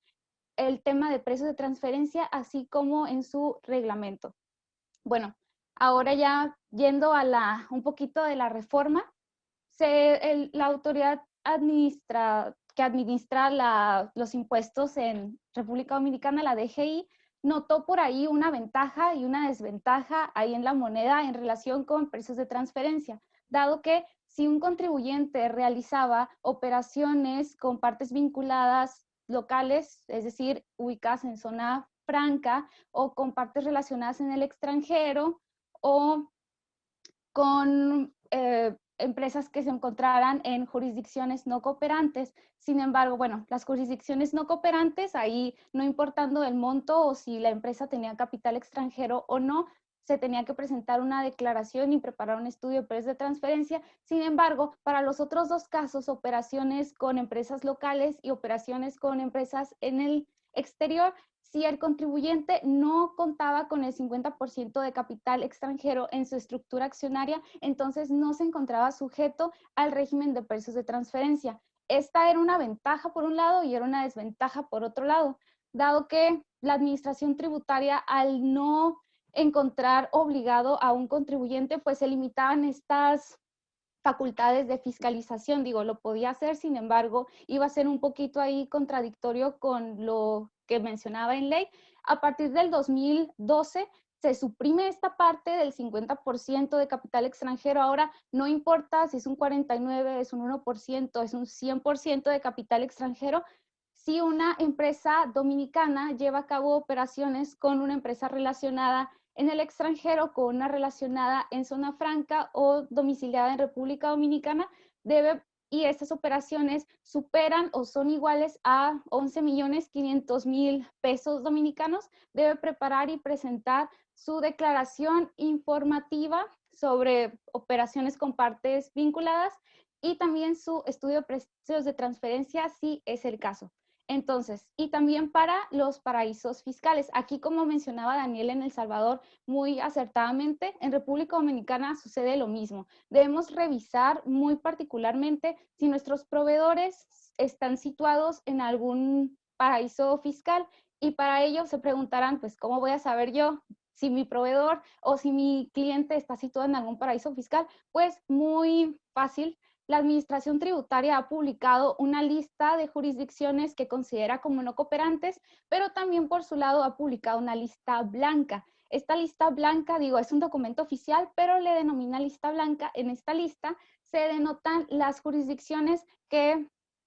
el tema de precios de transferencia, así como en su reglamento. Bueno, ahora ya yendo a un poquito de la reforma, la autoridad que administra los impuestos en República Dominicana, la DGI, notó por ahí una ventaja y una desventaja ahí en la moneda en relación con precios de transferencia, dado que si un contribuyente realizaba operaciones con partes vinculadas locales, es decir, ubicadas en zona franca o con partes relacionadas en el extranjero o con empresas que se encontraran en jurisdicciones no cooperantes. Sin embargo, bueno, las jurisdicciones no cooperantes, ahí no importando el monto o si la empresa tenía capital extranjero o no, se tenía que presentar una declaración y preparar un estudio de precios de transferencia. Sin embargo, para los otros dos casos, operaciones con empresas locales y operaciones con empresas en el exterior, si el contribuyente no contaba con el 50% de capital extranjero en su estructura accionaria, entonces no se encontraba sujeto al régimen de precios de transferencia. Esta era una ventaja por un lado y era una desventaja por otro lado, dado que la administración tributaria, al no encontrar obligado a un contribuyente, pues se limitaban estas facultades de fiscalización. Digo, lo podía hacer, sin embargo, iba a ser un poquito ahí contradictorio con lo que mencionaba en ley. A partir del 2012 se suprime esta parte del 50% de capital extranjero. Ahora no importa si es un 49%, es un 1%, es un 100% de capital extranjero. Si una empresa dominicana lleva a cabo operaciones con una empresa relacionada en el extranjero, con una relacionada en zona franca o domiciliada en República Dominicana, y estas operaciones superan o son iguales a 11.500.000 pesos dominicanos, debe preparar y presentar su declaración informativa sobre operaciones con partes vinculadas y también su estudio de precios de transferencia si es el caso. Entonces, y también para los paraísos fiscales. Aquí, como mencionaba Daniel en El Salvador, muy acertadamente, en República Dominicana sucede lo mismo. Debemos revisar muy particularmente si nuestros proveedores están situados en algún paraíso fiscal y para ello se preguntarán, pues, ¿cómo voy a saber yo si mi proveedor o si mi cliente está situado en algún paraíso fiscal? Pues muy fácil. La Administración Tributaria ha publicado una lista de jurisdicciones que considera como no cooperantes, pero también por su lado ha publicado una lista blanca. Esta lista blanca, digo, es un documento oficial, pero le denomina lista blanca. En esta lista se denotan las jurisdicciones que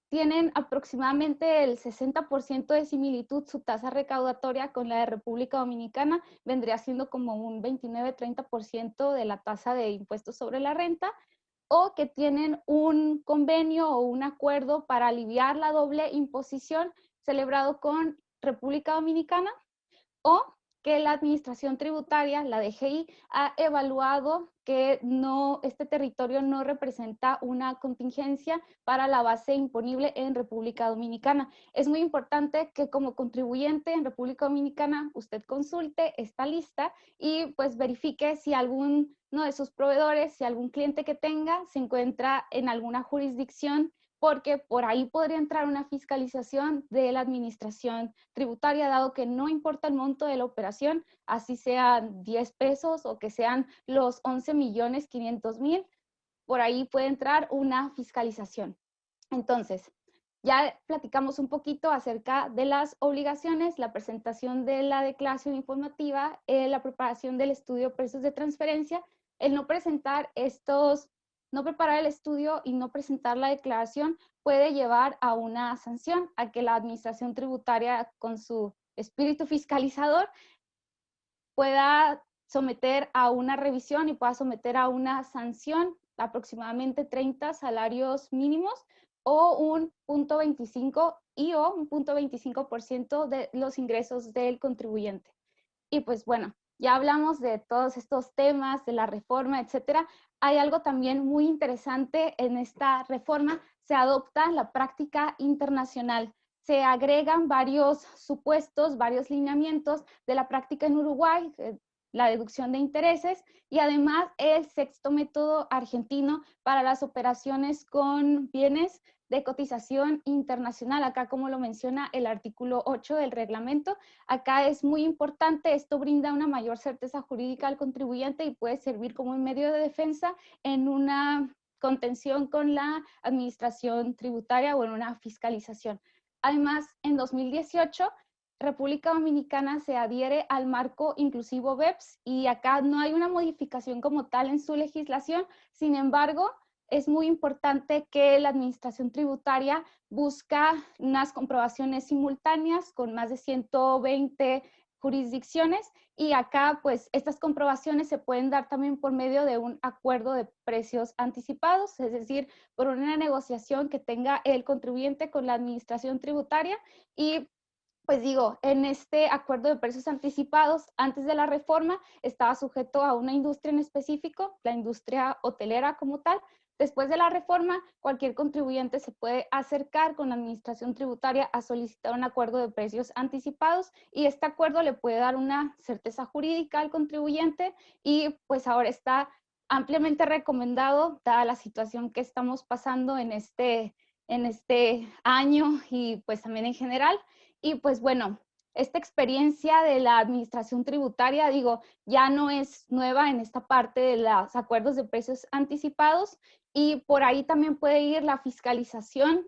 tienen aproximadamente el 60% de similitud su tasa recaudatoria con la de República Dominicana, vendría siendo como un 29-30% de la tasa de impuestos sobre la renta, o que tienen un convenio o un acuerdo para aliviar la doble imposición celebrado con República Dominicana, o que la Administración Tributaria, la DGI, ha evaluado que este territorio no representa una contingencia para la base imponible en República Dominicana. Es muy importante que como contribuyente en República Dominicana usted consulte esta lista y pues verifique si alguno de sus proveedores, si algún cliente que tenga se encuentra en alguna jurisdicción, porque por ahí podría entrar una fiscalización de la administración tributaria, dado que no importa el monto de la operación, así sean 10 pesos o que sean los 11.500.000, por ahí puede entrar una fiscalización. Entonces, ya platicamos un poquito acerca de las obligaciones, la presentación de la declaración informativa, la preparación del estudio de precios de transferencia, el no presentar no preparar el estudio y no presentar la declaración puede llevar a una sanción, a que la administración tributaria con su espíritu fiscalizador pueda someter a una revisión y pueda someter a una sanción aproximadamente 30 salarios mínimos o un 0.25 y o un 0.25% de los ingresos del contribuyente. Y pues bueno, ya hablamos de todos estos temas, de la reforma, etcétera. Hay algo también muy interesante en esta reforma, se adopta la práctica internacional. Se agregan varios supuestos, varios lineamientos de la práctica en Uruguay, la deducción de intereses y además el sexto método argentino para las operaciones con bienes de cotización internacional, acá como lo menciona el artículo 8 del reglamento. Acá es muy importante, esto brinda una mayor certeza jurídica al contribuyente y puede servir como un medio de defensa en una contención con la administración tributaria o en una fiscalización. Además, en 2018, República Dominicana se adhiere al marco inclusivo BEPS y acá no hay una modificación como tal en su legislación, sin embargo, es muy importante que la administración tributaria busca unas comprobaciones simultáneas con más de 120 jurisdicciones y acá pues estas comprobaciones se pueden dar también por medio de un acuerdo de precios anticipados, es decir, por una negociación que tenga el contribuyente con la administración tributaria y pues digo, en este acuerdo de precios anticipados, antes de la reforma, estaba sujeto a una industria en específico, la industria hotelera como tal. Después de la reforma, cualquier contribuyente se puede acercar con la administración tributaria a solicitar un acuerdo de precios anticipados y este acuerdo le puede dar una certeza jurídica al contribuyente y pues ahora está ampliamente recomendado, dada la situación que estamos pasando en este año y pues también en general. Y pues bueno, esta experiencia de la administración tributaria, digo, ya no es nueva en esta parte de los acuerdos de precios anticipados y por ahí también puede ir la fiscalización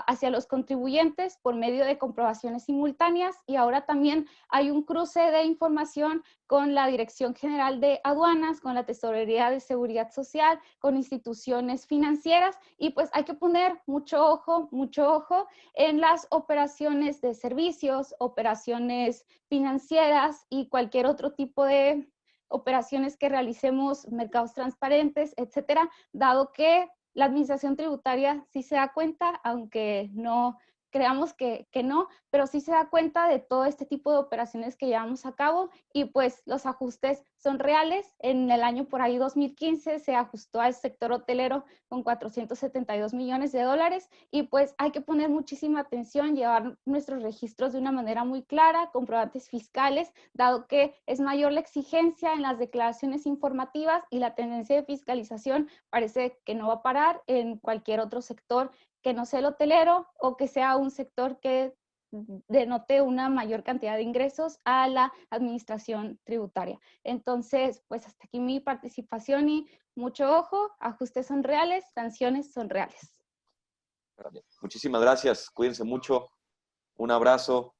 hacia los contribuyentes por medio de comprobaciones simultáneas y ahora también hay un cruce de información con la Dirección General de Aduanas, con la Tesorería de Seguridad Social, con instituciones financieras y pues hay que poner mucho ojo en las operaciones de servicios, operaciones financieras y cualquier otro tipo de operaciones que realicemos, mercados transparentes, etcétera, dado que la administración tributaria sí se da cuenta, aunque no creamos que no, pero sí se da cuenta de todo este tipo de operaciones que llevamos a cabo y pues los ajustes son reales. En el año por ahí 2015 se ajustó al sector hotelero con 472 millones de dólares y pues hay que poner muchísima atención, llevar nuestros registros de una manera muy clara, comprobantes fiscales, dado que es mayor la exigencia en las declaraciones informativas y la tendencia de fiscalización parece que no va a parar en cualquier otro sector que no sea el hotelero o que sea un sector que denote una mayor cantidad de ingresos a la administración tributaria. Entonces, pues hasta aquí mi participación y mucho ojo, ajustes son reales, sanciones son reales. Muchísimas gracias, cuídense mucho, un abrazo